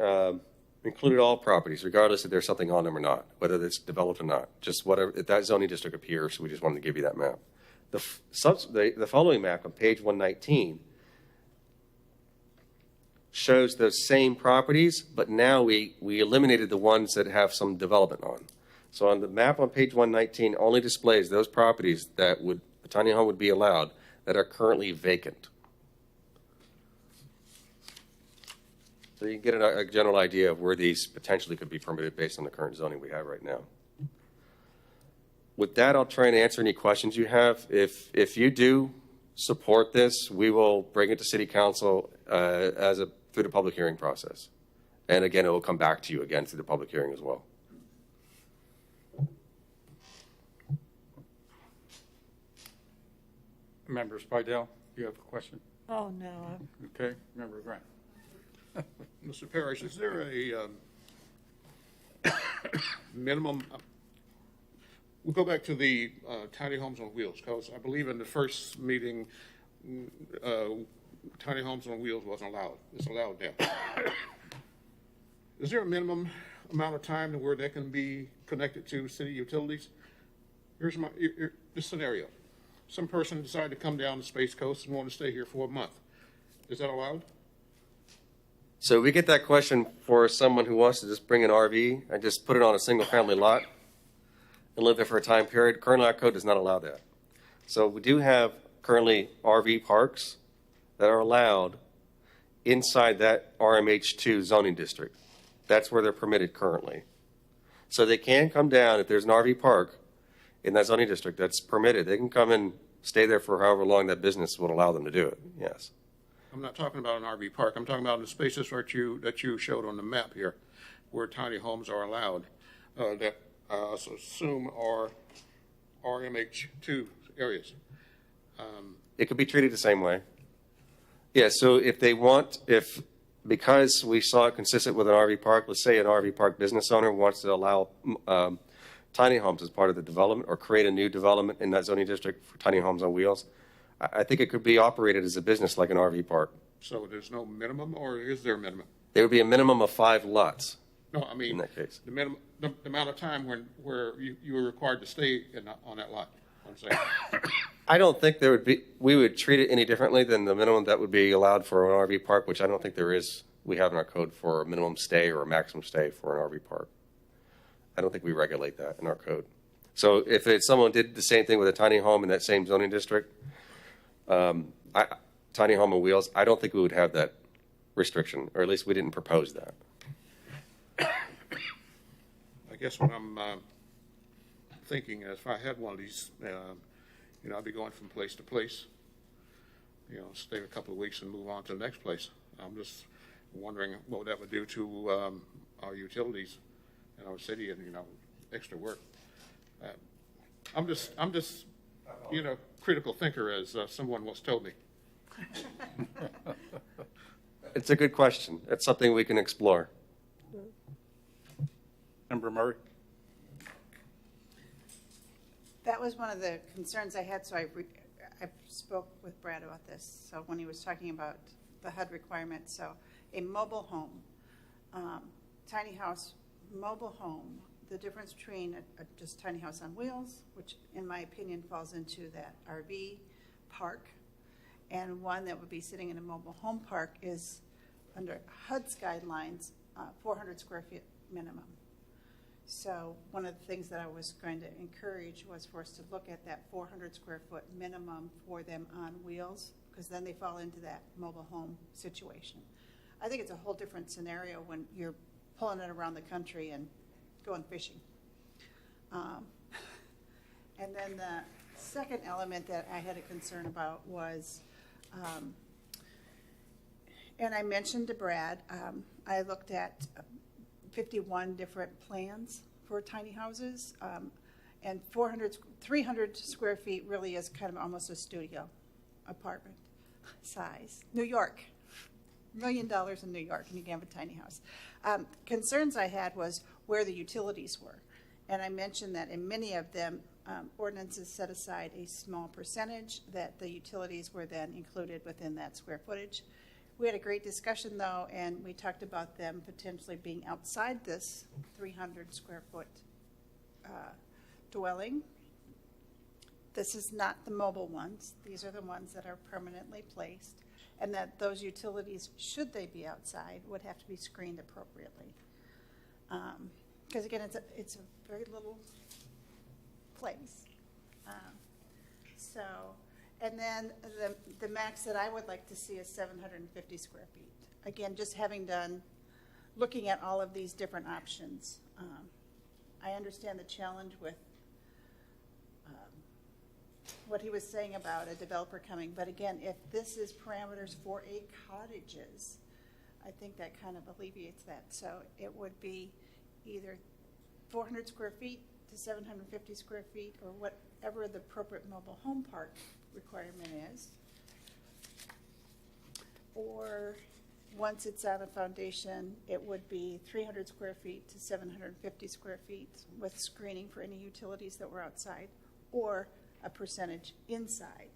included all properties, regardless if there's something on them or not, whether it's developed or not. Just whatever, if that zoning district appears, we just wanted to give you that map. The following map on page 119 shows those same properties, but now we eliminated the ones that have some development on. So on the map on page 119 only displays those properties that a tiny home would be allowed that are currently vacant. So you can get a general idea of where these potentially could be permitted based on the current zoning we have right now. With that, I'll try and answer any questions you have. If you do support this, we will bring it to City Council through the public hearing process. And again, it will come back to you again through the public hearing as well. Member Spidell, you have a question? Oh, no. Okay, Member Grant. Mr. Parrish, is there a minimum? We'll go back to the tiny homes on wheels, because I believe in the first meeting, tiny homes on wheels wasn't allowed. It's allowed now. Is there a minimum amount of time where they can be connected to city utilities? Here's this scenario. Some person decided to come down the Space Coast and want to stay here for a month. Is that allowed? So we get that question for someone who wants to just bring an RV and just put it on a single family lot and live there for a time period. Currently, our code does not allow that. So we do have currently RV parks that are allowed inside that RMH2 zoning district. That's where they're permitted currently. So they can come down, if there's an RV park in that zoning district that's permitted, they can come and stay there for however long that business would allow them to do it, yes. I'm not talking about an RV park. I'm talking about the spaces that you showed on the map here, where tiny homes are allowed, that I assume are RMH2 areas. It could be treated the same way. Yeah, so if they want, because we saw it consistent with an RV park, let's say an RV park business owner wants to allow tiny homes as part of the development or create a new development in that zoning district for tiny homes on wheels, I think it could be operated as a business like an RV park. So there's no minimum, or is there a minimum? There would be a minimum of 5 lots No, I mean, in that case. the minimum, the amount of time where you were required to stay on that lot. I'm saying. I don't think we would treat it any differently than the minimum that would be allowed for an RV park, which I don't think we have in our code for a minimum stay or a maximum stay for an RV park. I don't think we regulate that in our code. So if someone did the same thing with a tiny home in that same zoning district, tiny home on wheels, I don't think we would have that restriction, or at least we didn't propose that. I guess what I'm thinking is, if I had one of these, I'd be going from place to place, stay a couple of weeks and move on to the next place. I'm just wondering what that would do to our utilities in our city and, extra work. I'm just critical thinker, as someone once told me. It's a good question. It's something we can explore. Member Murray? That was one of the concerns I had, so I spoke with Brad about this. So when he was talking about the HUD requirements, so a mobile home, tiny house, mobile home, the difference between just tiny house on wheels, which in my opinion falls into that RV park, and one that would be sitting in a mobile home park is under HUD's guidelines, 400 square feet minimum. So one of the things that I was going to encourage was for us to look at that 400 square foot minimum for them on wheels, because then they fall into that mobile home situation. I think it's a whole different scenario when you're pulling it around the country and going fishing. And then the second element that I had a concern about was, and I mentioned to Brad, I looked at 51 different plans for tiny houses, and 300 square feet really is kind of almost a studio apartment size. New York, $1 million in New York, and you can have a tiny house. Concerns I had was where the utilities were, and I mentioned that in many of them, ordinances set aside a small percentage that the utilities were then included within that square footage. We had a great discussion, though, and we talked about them potentially being outside this 300 square foot dwelling. This is not the mobile ones. These are the ones that are permanently placed, and that those utilities, should they be outside, would have to be screened appropriately. Because again, it's a very little place. And then the max that I would like to see is 750 square feet. Again, just looking at all of these different options. I understand the challenge with what he was saying about a developer coming, but again, if this is parameters for cottages, I think that kind of alleviates that. So it would be either 400 square feet to 750 square feet, or whatever the appropriate mobile home park requirement is, or once it's on a foundation, it would be 300 square feet to 750 square feet with screening for any utilities that were outside, or a percentage inside,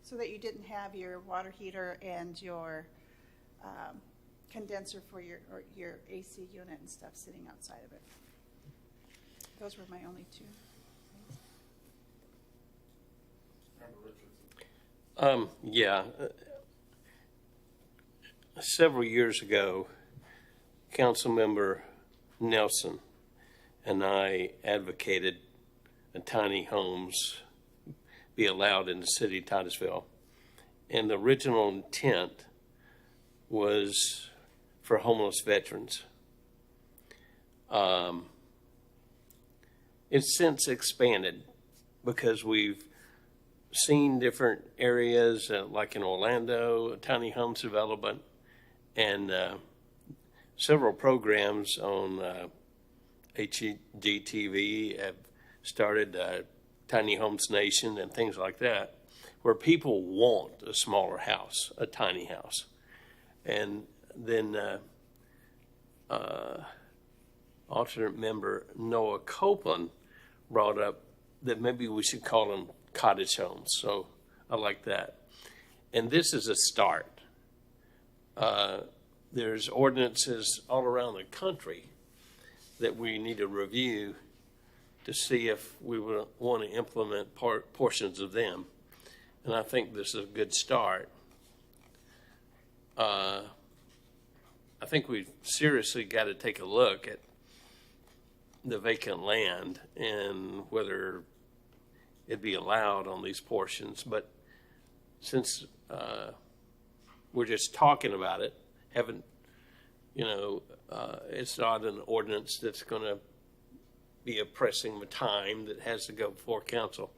so that you didn't have your water heater and your condenser for your AC unit and stuff sitting outside of it. Those were my only two. Yeah. Several years ago, Councilmember Nelson and I advocated that tiny homes be allowed in the city of Titusville. And the original intent was for homeless veterans. it's since expanded because we've seen different areas, like in Orlando, tiny homes development, and several programs on HGTV have started Tiny Homes Nation and things like that, where people want a smaller house, a tiny house. And then alternate member Noah Copeland brought up that maybe we should call them cottage homes. So I like that. And this is a start. There's ordinances all around the country that we need to review to see if we would want to implement portions of them. And I think this is a good start. I think we've seriously got to take a look at the vacant land and whether it'd be allowed on these portions. But since we're just talking about it, it's not an ordinance that's going to be a pressing time that has to go before council.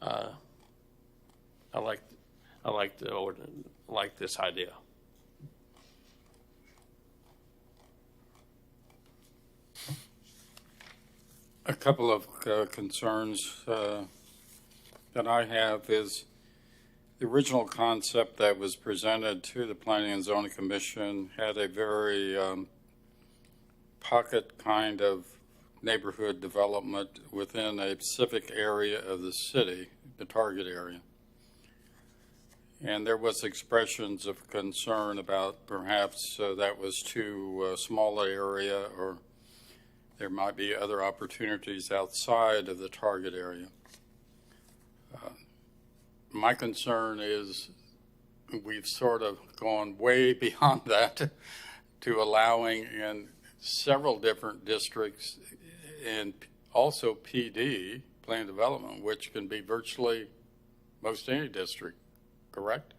I like the ordinance, like this idea. A couple of concerns that I have is the original concept that was presented to the Planning and Zoning Commission had a very pocket kind of neighborhood development within a specific area of the city, the target area. And there was expressions of concern about perhaps that was too small an area, or there might be other opportunities outside of the target area. My concern is we've sort of gone way beyond that to allowing in several different districts and also PD, plan development, which can be virtually most any district, correct?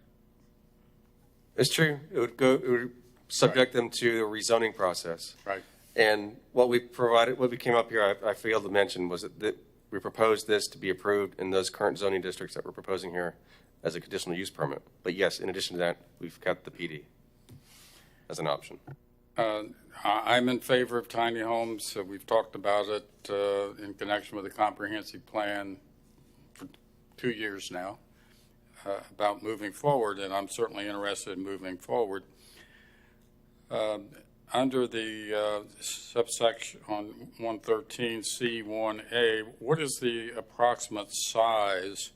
It's true. It would subject them to the rezoning process. Right. And what we came up here, I failed to mention, was that we proposed this to be approved in those current zoning districts that we're proposing here as a conditional use permit. But yes, in addition to that, we've got the PD as an option. I'm in favor of tiny homes. We've talked about it in connection with the comprehensive plan for 2 years now about moving forward, and I'm certainly interested in moving forward. Under the subsection on 113C1A, what is the approximate size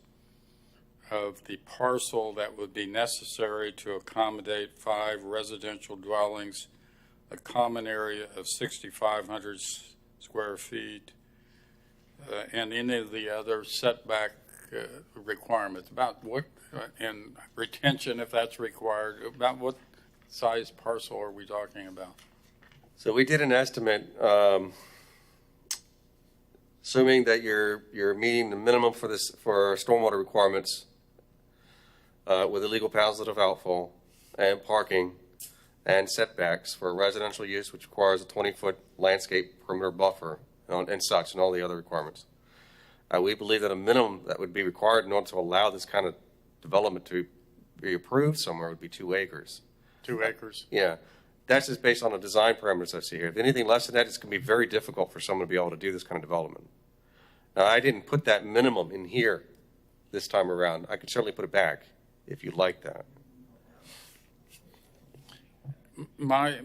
of the parcel that would be necessary to accommodate 5 residential dwellings, a common area of 6,500 square feet, and any of the other setback requirements? About what, and retention if that's required, about what size parcel are we talking about? So we did an estimate, assuming that you're meeting the minimum for stormwater requirements with illegal positive outfall and parking and setbacks for residential use, which requires a 20-foot landscape perimeter buffer and such, and all the other requirements. We believe that a minimum that would be required in order to allow this kind of development to be approved somewhere would be 2 acres. 2 acres? Yeah. That's just based on the design parameters I see here. If anything less than that, it's going to be very difficult for someone to be able to do this kind of development. Now, I didn't put that minimum in here this time around. I could certainly put it back if you'd like that. My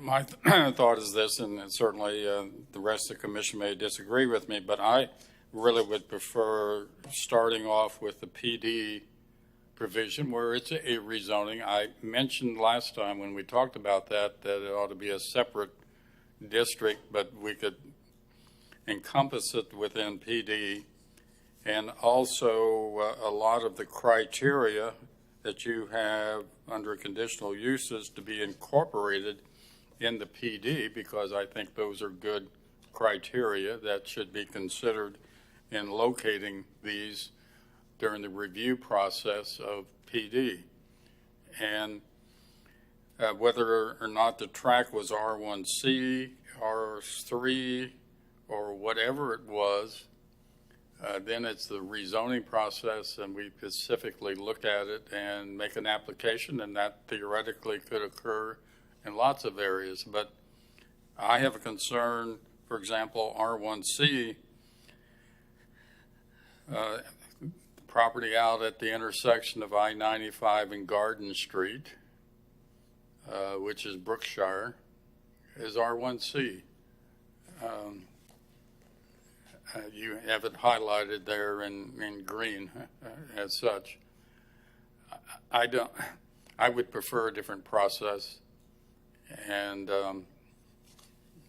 thought is this, and certainly the rest of the commission may disagree with me, but I really would prefer starting off with the PD provision where it's a rezoning. I mentioned last time when we talked about that it ought to be a separate district, but we could encompass it within PD. And also a lot of the criteria that you have under conditional uses to be incorporated in the PD, because I think those are good criteria that should be considered in locating these during the review process of PD. And whether or not the track was R1C R3 or whatever it was, then it's the rezoning process, and we specifically look at it and make an application, and that theoretically could occur in lots of areas. But I have a concern, for example, R1C, property out at the intersection of I-95 and Garden Street, which is Brookshire, is R1C. You have it highlighted there in green as such. I would prefer a different process, and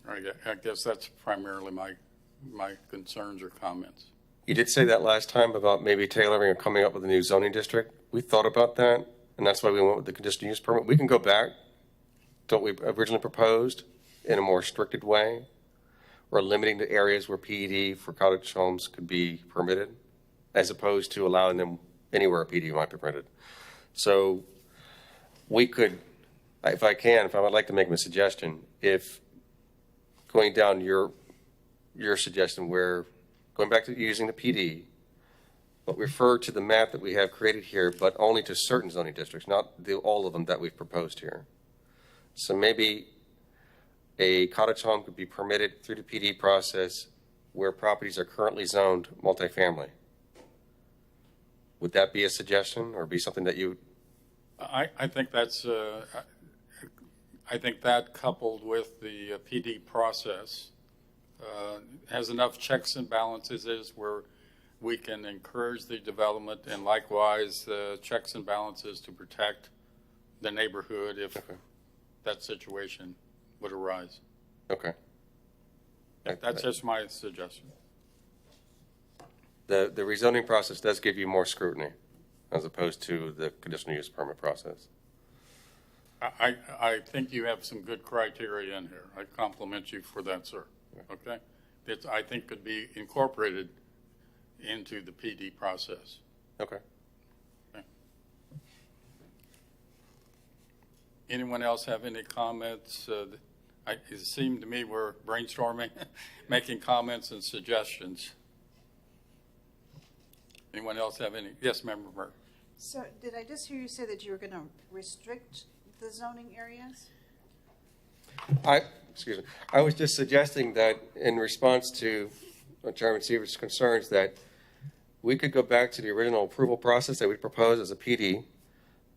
I guess that's primarily my concerns or comments. You did say that last time about maybe tailoring or coming up with a new zoning district. We thought about that, and that's why we went with the conditional use permit. We can go back to what we originally proposed in a more restricted way, or limiting the areas where PED for cottage homes could be permitted, as opposed to allowing them anywhere a PED might be permitted. So we could, if I would like to make a suggestion, if going down your suggestion where going back to using the PD, but refer to the map that we have created here, but only to certain zoning districts, not all of them that we've proposed here. So maybe a cottage home could be permitted through the PD process where properties are currently zoned multifamily. Would that be a suggestion, or be something that you? I think that's. I think that coupled with the PD process has enough checks and balances is where we can encourage the development, and likewise checks and balances to protect the neighborhood if that situation would arise. Okay. That's just my suggestion. The rezoning process does give you more scrutiny as opposed to the conditional use permit process. I think you have some good criteria in here. I compliment you for that, sir. Okay? It, I think, could be incorporated into the PD process. Okay. Anyone else have any comments? It seemed to me we're brainstorming, making comments and suggestions. Anyone else have any? Yes, Member Burke. So did I just hear you say that you were going to restrict the zoning areas? Excuse me. I was just suggesting that in response to Chairman Seaver's concerns that we could go back to the original approval process that we proposed as a PD,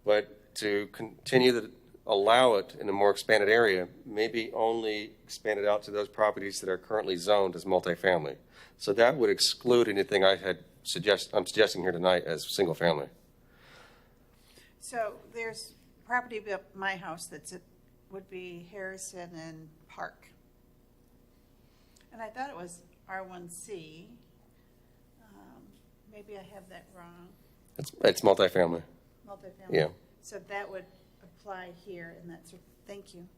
but to continue to allow it in a more expanded area, maybe only expand it out to those properties that are currently zoned as multifamily. So that would exclude anything I'm suggesting here tonight as single family. So there's property up my house would be Harrison and Park. And I thought it was R1C. Maybe I have that wrong. It's multifamily. Multifamily. Yeah. So that would apply here, and that's, thank you.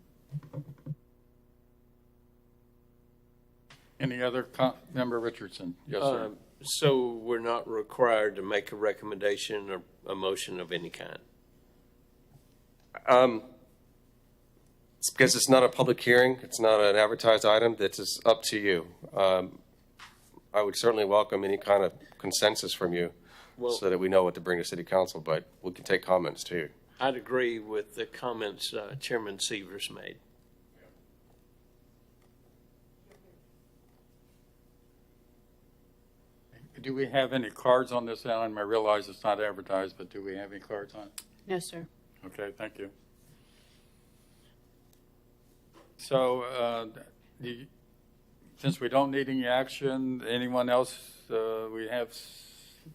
Any other Member Richardson? Yes, sir. So we're not required to make a recommendation or a motion of any kind? It's because it's not a public hearing. It's not an advertised item. That's up to you. I would certainly welcome any kind of consensus from you so that we know what to bring to City Council, but we can take comments too. I'd agree with the comments Chairman Seavers made. Do we have any cards on this, Alan? I realize it's not advertised, but do we have any cards on it? No, sir. Okay, thank you. So, since we don't need any action, anyone else? We have,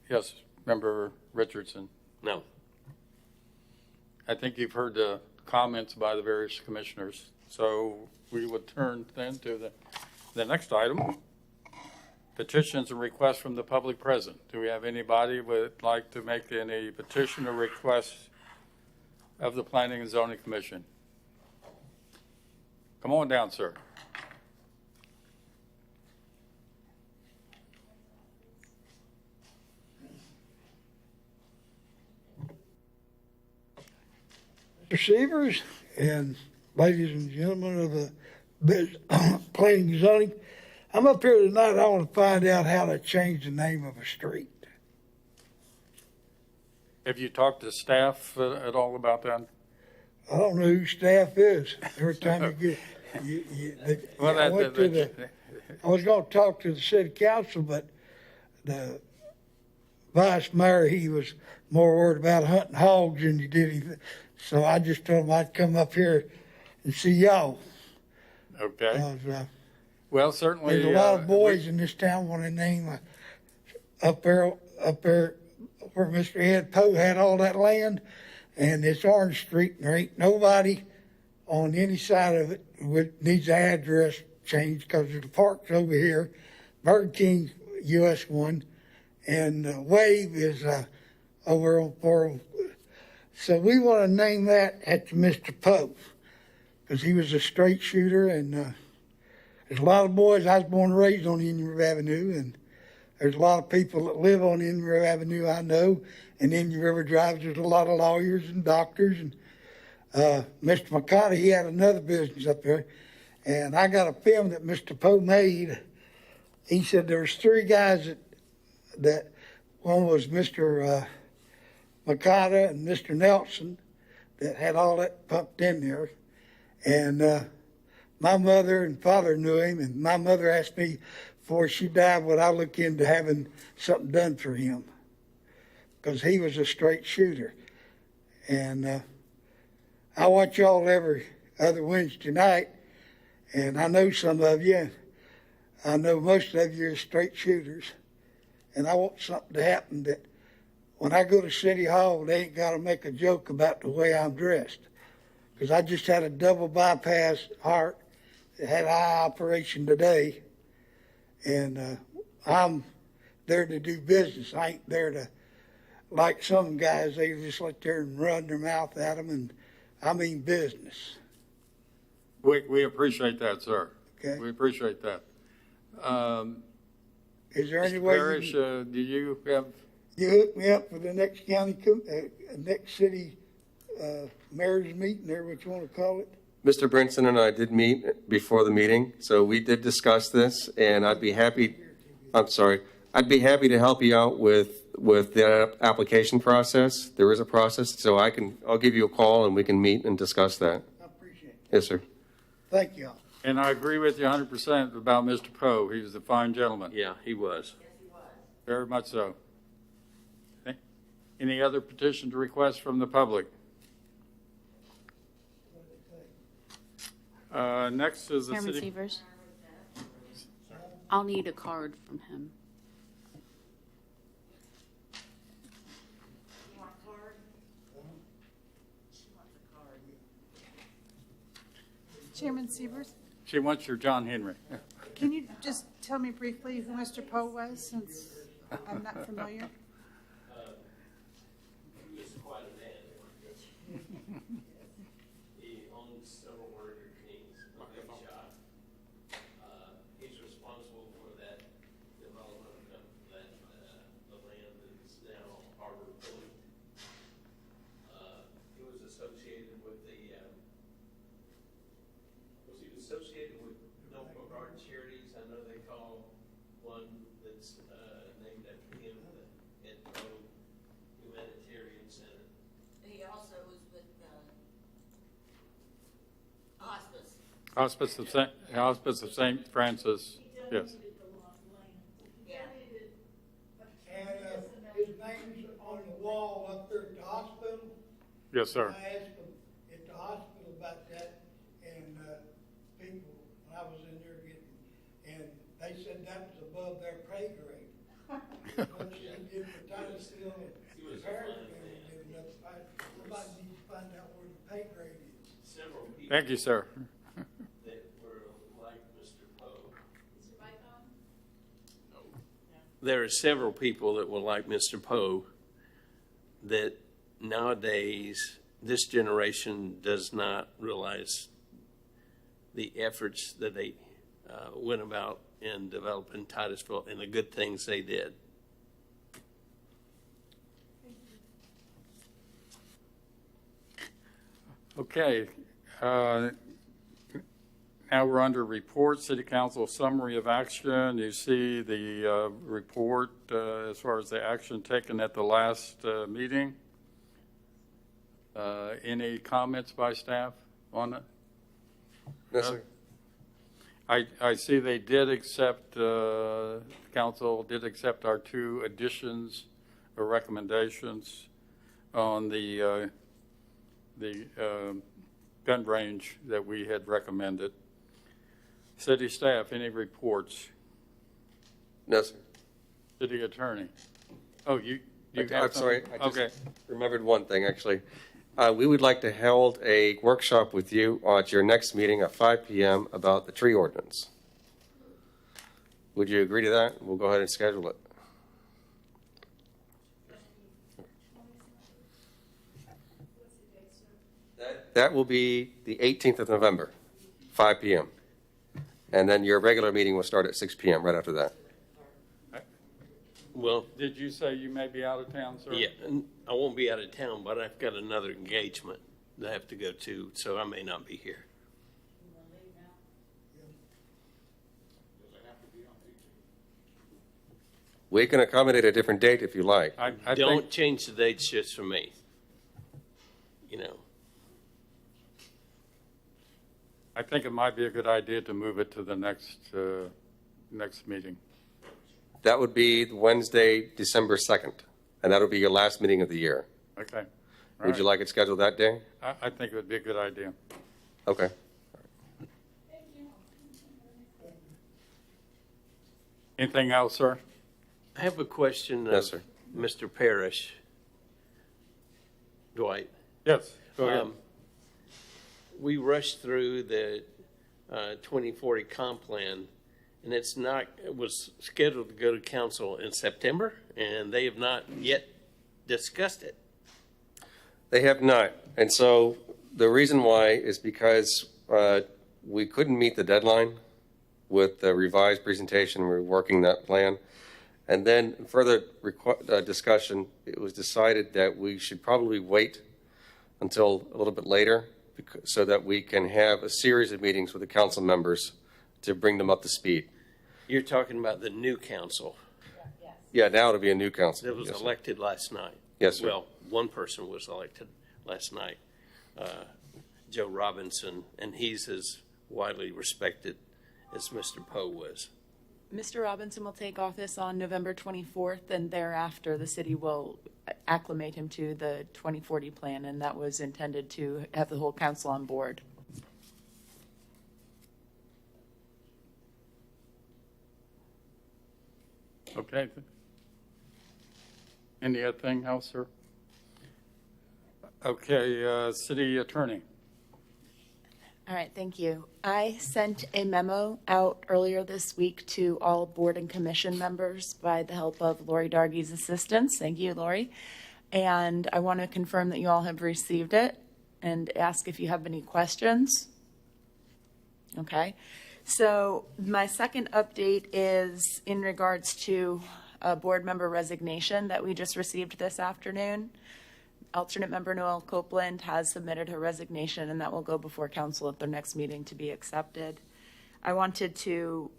yes, Member Richardson. No. I think you've heard the comments by the various commissioners. So we would turn then to the next item. Petitions and requests from the public present. Do we have anybody would like to make any petition or request of the Planning and Zoning Commission? Come on down, sir. Mr. Severs and ladies and gentlemen of the planning and zoning. I'm up here tonight. I want to find out how to change the name of a street. Have you talked to staff at all about that? I don't know who staff is. Every time you get, Well, I was going to talk to the city council, but the vice mayor, he was more worried about hunting hogs than he did anything. So I just told him I'd come up here and see y'all. Okay. Well, certainly. There's a lot of boys in this town want to name up there where Mr. Ed Poe had all that land, and it's Orange Street, and there ain't nobody on any side of it needs the address changed because the park's over here, Burger King US 1, and Wave is over on 4. So we want to name that after Mr. Poe because he was a straight shooter, and there's a lot of boys. I was born and raised on Indian River Avenue, and there's a lot of people that live on Indian River Avenue I know, and Indian River Drive, there's a lot of lawyers and doctors, and Mr. McCarty, he had another business up there, and I got a film that Mr. Poe made. He said there was 3 guys that one was Mr. McCarty and Mr. Nelson that had all that pumped in there, and my mother and father knew him, and my mother asked me before she died would I look into having something done for him because he was a straight shooter. And I watch y'all every other Wednesday night, and I know some of you. I know most of you are straight shooters, and I want something to happen that when I go to City Hall, they ain't got to make a joke about the way I'm dressed because I just had a double bypass heart. It had an eye operation today, and I'm there to do business. I ain't there to, like some guys, they just let there and run their mouth at them, and I mean business. We appreciate that, sir. Okay. We appreciate that. Is there any Mr. way Parrish, do you have? you hook me up for the next next city mayor's meeting, or what you want to call it? Mr. Brinson and I did meet before the meeting, so we did discuss this, and I'd be happy to help you out with the application process. There is a process, so I'll give you a call and we can meet and discuss that. I appreciate it. Yes, sir. Thank y'all. And I agree with you 100% about Mr. Poe. He was a fine gentleman. Yeah, he was. Very much so. Okay. Any other petitions or requests from the public? Next is the Chairman city. Severs. I'll need a card from him. Chairman Severs, She wants your John Henry. can you just tell me briefly who Mr. Poe was, since I'm not familiar? He was quite a man. He owned several Burger Kings, a big shop. He's responsible for that development of that, the land that's now Harbor Point. He was associated with was he associated with Norfolk Art Charities? I know they call one that's named after him, the Ed Poe Humanitarian Center. He also was with hospice. Hospice of St. Francis. Yes. Yeah. And his name's on the wall up there at the hospital. Yes, sir. I asked them at the hospital about that, and people, when I was in there and they said that was above their pay grade. What she did for Titusville and Harrisville did enough. Somebody needs to find out where the pay grade is. Several people Thank you, sir. that were like Mr. Poe. There are several people that were like Mr. Poe that nowadays this generation does not realize the efforts that they went about in developing Titusville and the good things they did. Okay. Now we're under report, City Council summary of action. You see the report as far as the action taken at the last meeting. Any comments by staff on it? No, sir. I see they did accept, council did accept our 2 additions or recommendations on the gun range that we had recommended. City staff, any reports? No, sir. City attorney? Oh, you have I'm sorry. something? I just Okay. remembered one thing, actually. We would like to hold a workshop with you at your next meeting at 5 p.m. about the tree ordinance. Would you agree to that? We'll go ahead and schedule it. That will be the 18th of November, 5 p.m. And then your regular meeting will start at 6 p.m. right after that. Well, Did you say you may be out of town, sir? yeah, and I won't be out of town, but I've got another engagement that I have to go to, so I may not be here. We can accommodate a different date if you like. I Don't think, change the dates just for me. You know, I think it might be a good idea to move it to the next meeting. That would be Wednesday, December 2nd, and that'll be your last meeting of the year. Okay. All Would you right. like it scheduled that day? I think it would be a good idea. Okay. Anything else, sir? I have a question Yes, of sir. Mr. Parrish. Dwight. Yes, go ahead. We rushed through the 2040 comp plan, and it was scheduled to go to council in September, and they have not yet discussed it. They have not. And so the reason why is because we couldn't meet the deadline with the revised presentation. We were working that plan. And then further discussion, it was decided that we should probably wait until a little bit later so that we can have a series of meetings with the council members to bring them up to speed. You're talking about the new council Yeah, now it'll be a new council. that was Yes, sir. elected last night. Yes, sir. Well, one person was elected last night, Joe Robinson, and he's as widely respected as Mr. Poe was. Mr. Robinson will take office on November 24th, and thereafter the city will acclimate him to the 2040 plan, and that was intended to have the whole council on board. Okay. Any other thing else, sir? Okay, city attorney. All right, thank you. I sent a memo out earlier this week to all board and commission members by the help of Lori Dargy's assistance. Thank you, Lori. And I want to confirm that you all have received it and ask if you have any questions. Okay. So my second update is in regards to a board member resignation that we just received this afternoon. Alternate member Noel Copeland has submitted her resignation, and that will go before council at their next meeting to be accepted. I wanted to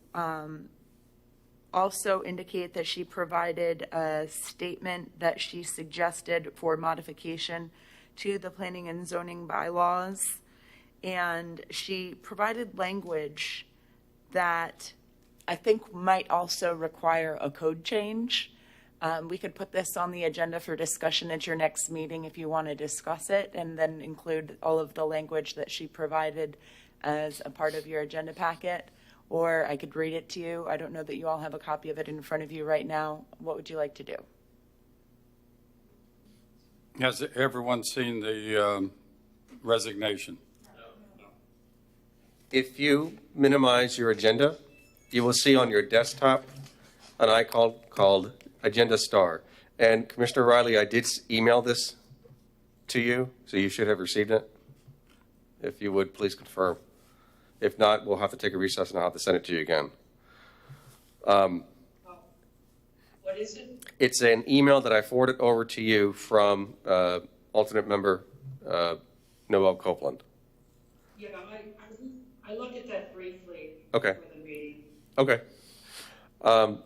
also indicate that she provided a statement that she suggested for modification to the planning and zoning bylaws, and she provided language that I think might also require a code change. We could put this on the agenda for discussion at your next meeting if you want to discuss it, and then include all of the language that she provided as a part of your agenda packet, or I could read it to you. I don't know that you all have a copy of it in front of you right now. What would you like to do? Has everyone seen the resignation? If you minimize your agenda, you will see on your desktop an icon called Agenda Star. And Commissioner Riley, I did email this to you, so you should have received it. If you would, please confirm. If not, we'll have to take a recess and I'll have to send it to you again. What is it? It's an email that I forwarded over to you from alternate member Noel Copeland. Yeah, I look at that Okay. for the meeting. Okay.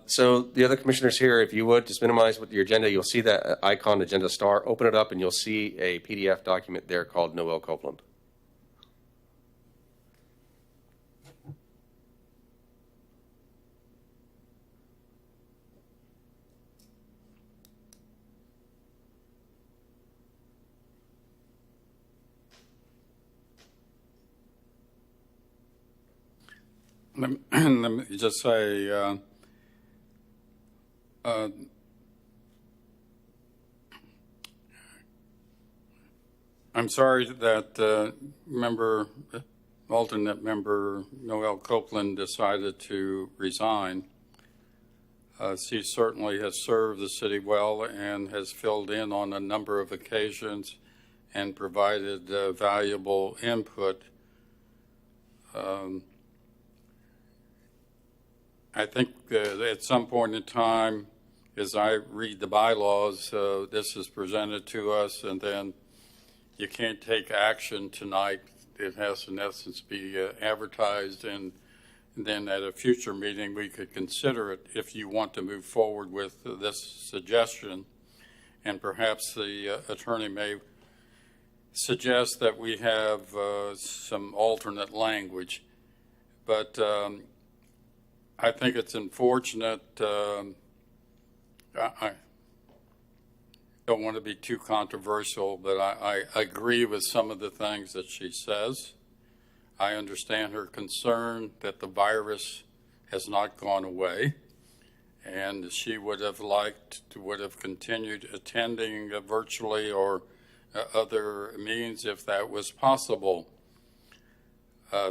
So the other commissioners here, if you would, just minimize with your agenda, you'll see that icon, agenda star. Open it up and you'll see a PDF document there called Noel Copeland. Let me just say, I'm sorry that alternate member Noel Copeland decided to resign. She certainly has served the city well and has filled in on a number of occasions and provided valuable input. I think at some point in time, as I read the bylaws, this is presented to us, and then you can't take action tonight. It has, in essence, be advertised, and then at a future meeting, we could consider it if you want to move forward with this suggestion. And perhaps the attorney may suggest that we have some alternate language. But I think it's unfortunate. I don't want to be too controversial, but I agree with some of the things that she says. I understand her concern that the virus has not gone away, and she would have continued attending virtually or other means if that was possible.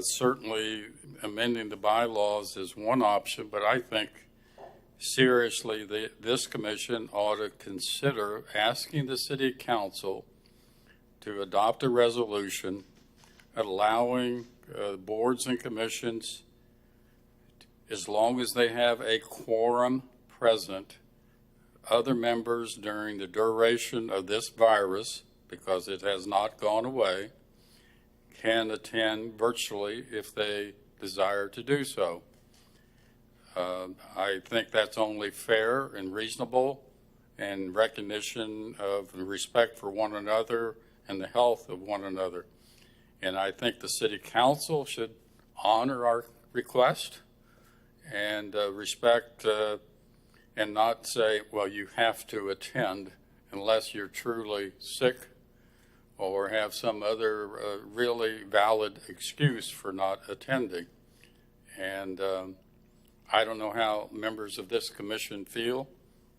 Certainly amending the bylaws is one option, but I think seriously this commission ought to consider asking the city council to adopt a resolution allowing boards and commissions, as long as they have a quorum present, other members during the duration of this virus, because it has not gone away, can attend virtually if they desire to do so. I think that's only fair and reasonable, and recognition of respect for one another and the health of one another. And I think the city council should honor our request and respect and not say, well, you have to attend unless you're truly sick or have some other really valid excuse for not attending. And I don't know how members of this commission feel,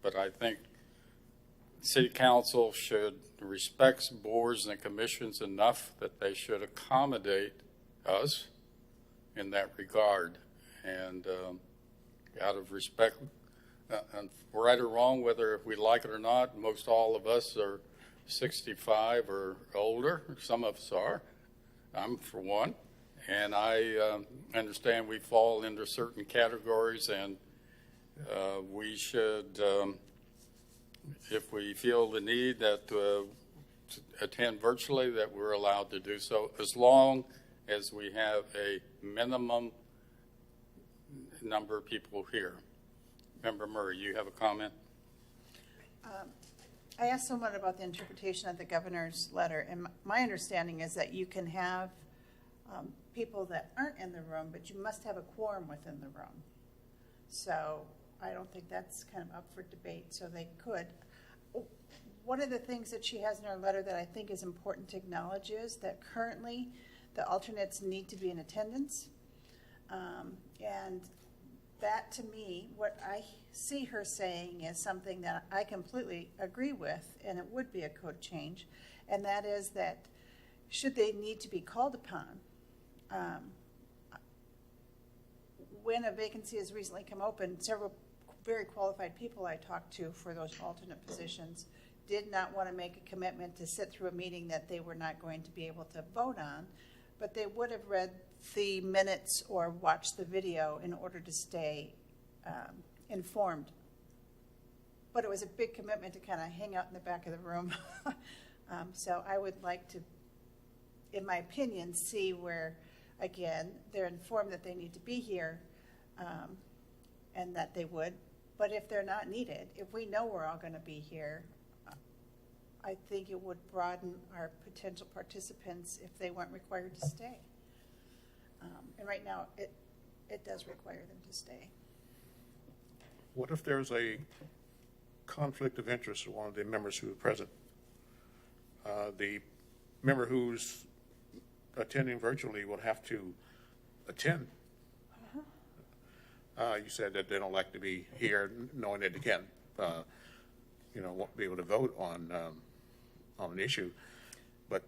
but I think city council should respect boards and commissions enough that they should accommodate us in that regard. And out of respect, and right or wrong, whether we like it or not, most all of us are 65 or older. Some of us are. I'm for one. And I understand we fall into certain categories, and we should, if we feel the need that to attend virtually, that we're allowed to do so, as long as we have a minimum number of people here. Member Murray, you have a comment? I asked someone about the interpretation of the governor's letter, and my understanding is that you can have people that aren't in the room, but you must have a quorum within the room. So I don't think that's kind of up for debate, so they could. One of the things that she has in her letter that I think is important to acknowledge is that currently the alternates need to be in attendance. And that, to me, what I see her saying is something that I completely agree with, and it would be a code change, and that is that should they need to be called upon, when a vacancy has recently come open, several very qualified people I talked to for those alternate positions did not want to make a commitment to sit through a meeting that they were not going to be able to vote on, but they would have read the minutes or watched the video in order to stay informed. But it was a big commitment to kind of hang out in the back of the room. So I would like to, in my opinion, see where again, they're informed that they need to be here, and that they would. But if they're not needed, if we know we're all going to be here, I think it would broaden our potential participants if they weren't required to stay. And right now, it does require them to stay. What if there's a conflict of interest with one of the members who are present? The member who's attending virtually will have to attend. You said that they don't like to be here, knowing that they can't, won't be able to vote on an issue. But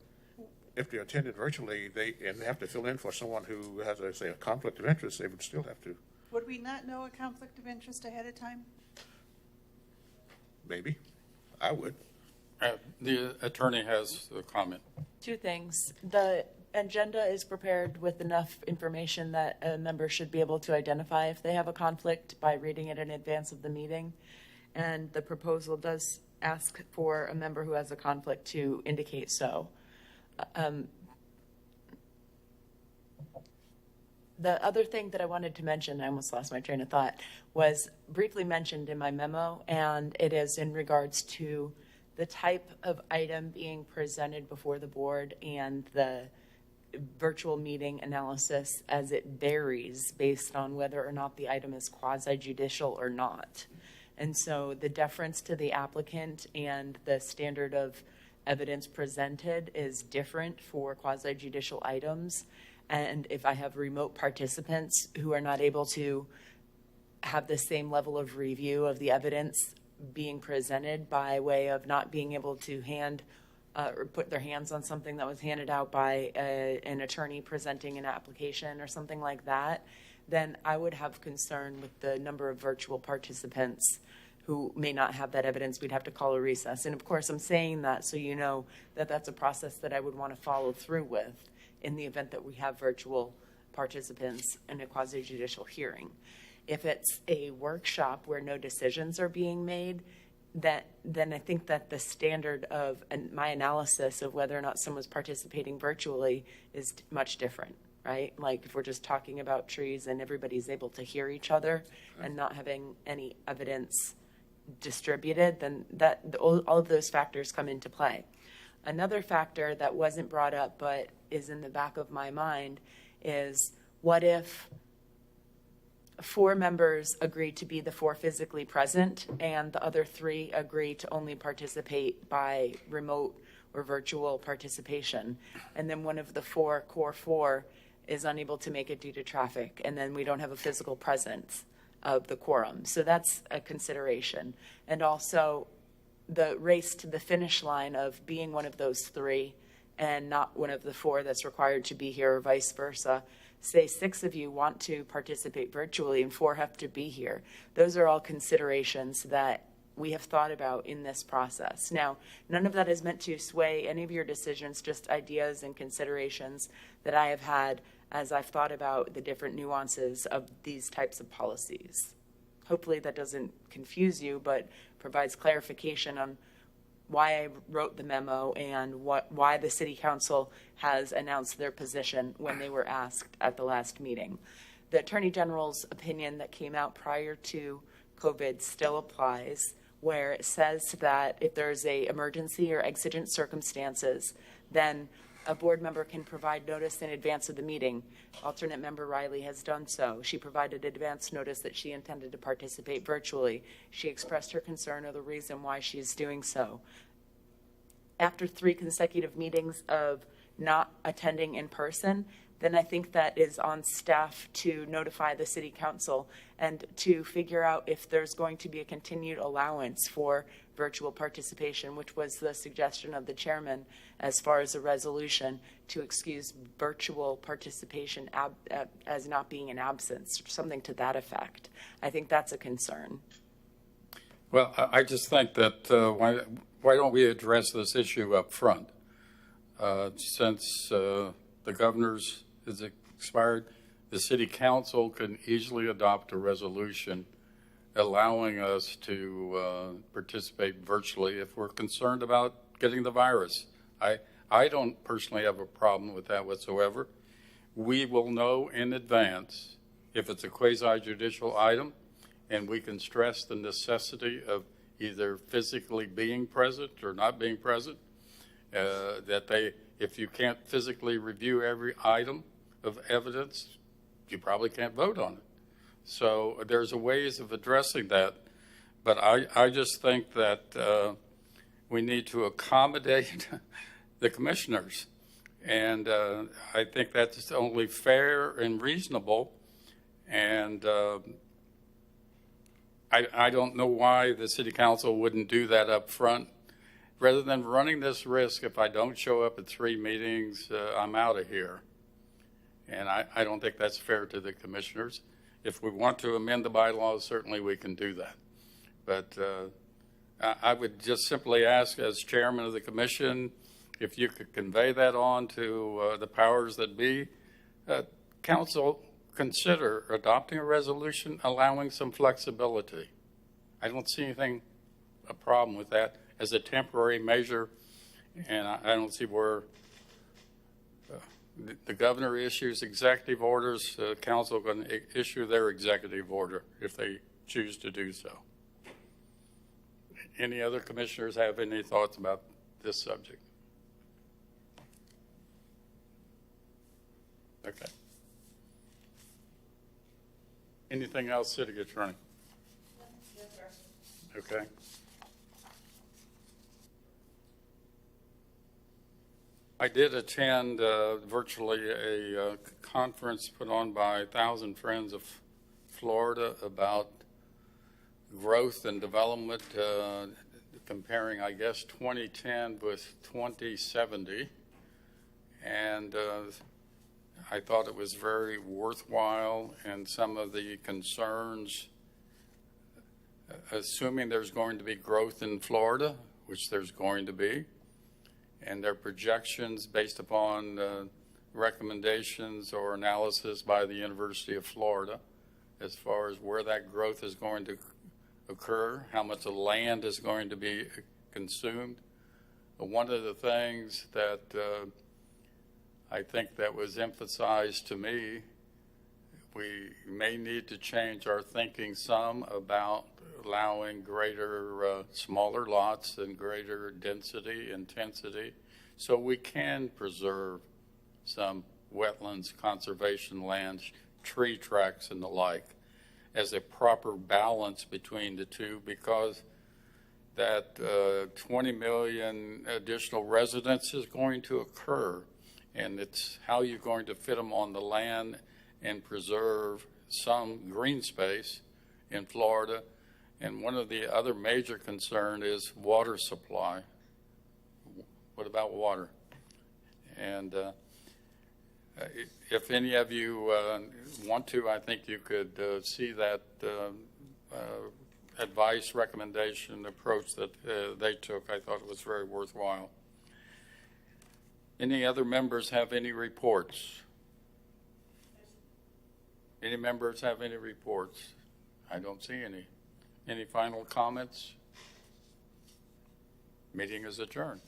if they attended virtually, they have to fill in for someone who has, say, a conflict of interest, they would still have to. Would we not know a conflict of interest ahead of time? Maybe. I would. The attorney has a comment. Two things. The agenda is prepared with enough information that a member should be able to identify if they have a conflict by reading it in advance of the meeting. And the proposal does ask for a member who has a conflict to indicate so. The other thing that I wanted to mention, I almost lost my train of thought, was briefly mentioned in my memo, and it is in regards to the type of item being presented before the board and the virtual meeting analysis, as it varies based on whether or not the item is quasi-judicial or not. And so the deference to the applicant and the standard of evidence presented is different for quasi-judicial items. And if I have remote participants who are not able to have the same level of review of the evidence being presented by way of not being able to hand or put their hands on something that was handed out by an attorney presenting an application or something like that, then I would have concern with the number of virtual participants who may not have that evidence. We'd have to call a recess. And of course, I'm saying that so you know that that's a process that I would want to follow through with in the event that we have virtual participants in a quasi-judicial hearing. If it's a workshop where no decisions are being made, then I think that the standard of my analysis of whether or not someone's participating virtually is much different, right? Like if we're just talking about trees and everybody's able to hear each other and not having any evidence distributed, then all of those factors come into play. Another factor that wasn't brought up but is in the back of my mind is, what if 4 members agree to be the 4 physically present and the other 3 agree to only participate by remote or virtual participation, and then one of the core 4 is unable to make it due to traffic, and then we don't have a physical presence of the quorum. So that's a consideration. And also the race to the finish line of being one of those 3 and not one of the 4 that's required to be here, or vice versa. Say 6 of you want to participate virtually and 4 have to be here. Those are all considerations that we have thought about in this process. Now, none of that is meant to sway any of your decisions, just ideas and considerations that I have had as I've thought about the different nuances of these types of policies. Hopefully that doesn't confuse you, but provides clarification on why I wrote the memo and why the City Council has announced their position when they were asked at the last meeting. The Attorney General's opinion that came out prior to COVID still applies, where it says that if there's an emergency or exigent circumstances, then a board member can provide notice in advance of the meeting. Alternate member Riley has done so. She provided advance notice that she intended to participate virtually. She expressed her concern of the reason why she is doing so. After 3 consecutive meetings of not attending in person, then I think that is on staff to notify the City Council and to figure out if there's going to be a continued allowance for virtual participation, which was the suggestion of the chairman as far as a resolution to excuse virtual participation as not being an absence, or something to that effect. I think that's a concern. Well, I just think that why don't we address this issue up front? Since the governor's is expired, the City Council can easily adopt a resolution allowing us to participate virtually if we're concerned about getting the virus. I don't personally have a problem with that whatsoever, we will know in advance if it's a quasi-judicial item, and we can stress the necessity of either physically being present or not being present, if you can't physically review every item of evidence, you probably can't vote on it. So there's a ways of addressing that, but I just think that we need to accommodate the commissioners, and I think that's only fair and reasonable, and I don't know why the city council wouldn't do that up front. Rather than running this risk, if I don't show up at 3 meetings, I'm out of here. And I don't think that's fair to the commissioners. If we want to amend the bylaws, certainly we can do that. But I would just simply ask, as chairman of the commission, if you could convey that on to the powers that be. Council, consider adopting a resolution allowing some flexibility. I don't see a problem with that as a temporary measure, and I don't see where the governor issues executive orders, council can issue their executive order if they choose to do so. Any other commissioners have any thoughts about this subject? Okay. Anything else, City Attorney? Yes, sir. Okay. I did attend virtually a conference put on by 1,000 Friends of Florida about growth and development, comparing, I guess, 2010 with 2070. And I thought it was very worthwhile, and some of the concerns, assuming there's going to be growth in Florida, which there's going to be, and their projections based upon recommendations or analysis by the University of Florida as far as where that growth is going to occur, how much of land is going to be consumed. One of the things that I think that was emphasized to me, we may need to change our thinking some about allowing greater smaller lots and greater density, intensity, so we can preserve some wetlands, conservation lands, tree tracts and the like, as a proper balance between the two, because that 20 million additional residents is going to occur, and it's how you're going to fit them on the land and preserve some green space in Florida. And one of the other major concern is water supply. What about water? And if any of you want to, I think you could see that advice, recommendation, approach that they took. I thought it was very worthwhile. Any other members have any reports? Any members have any reports? I don't see any. Any final comments? Meeting is adjourned.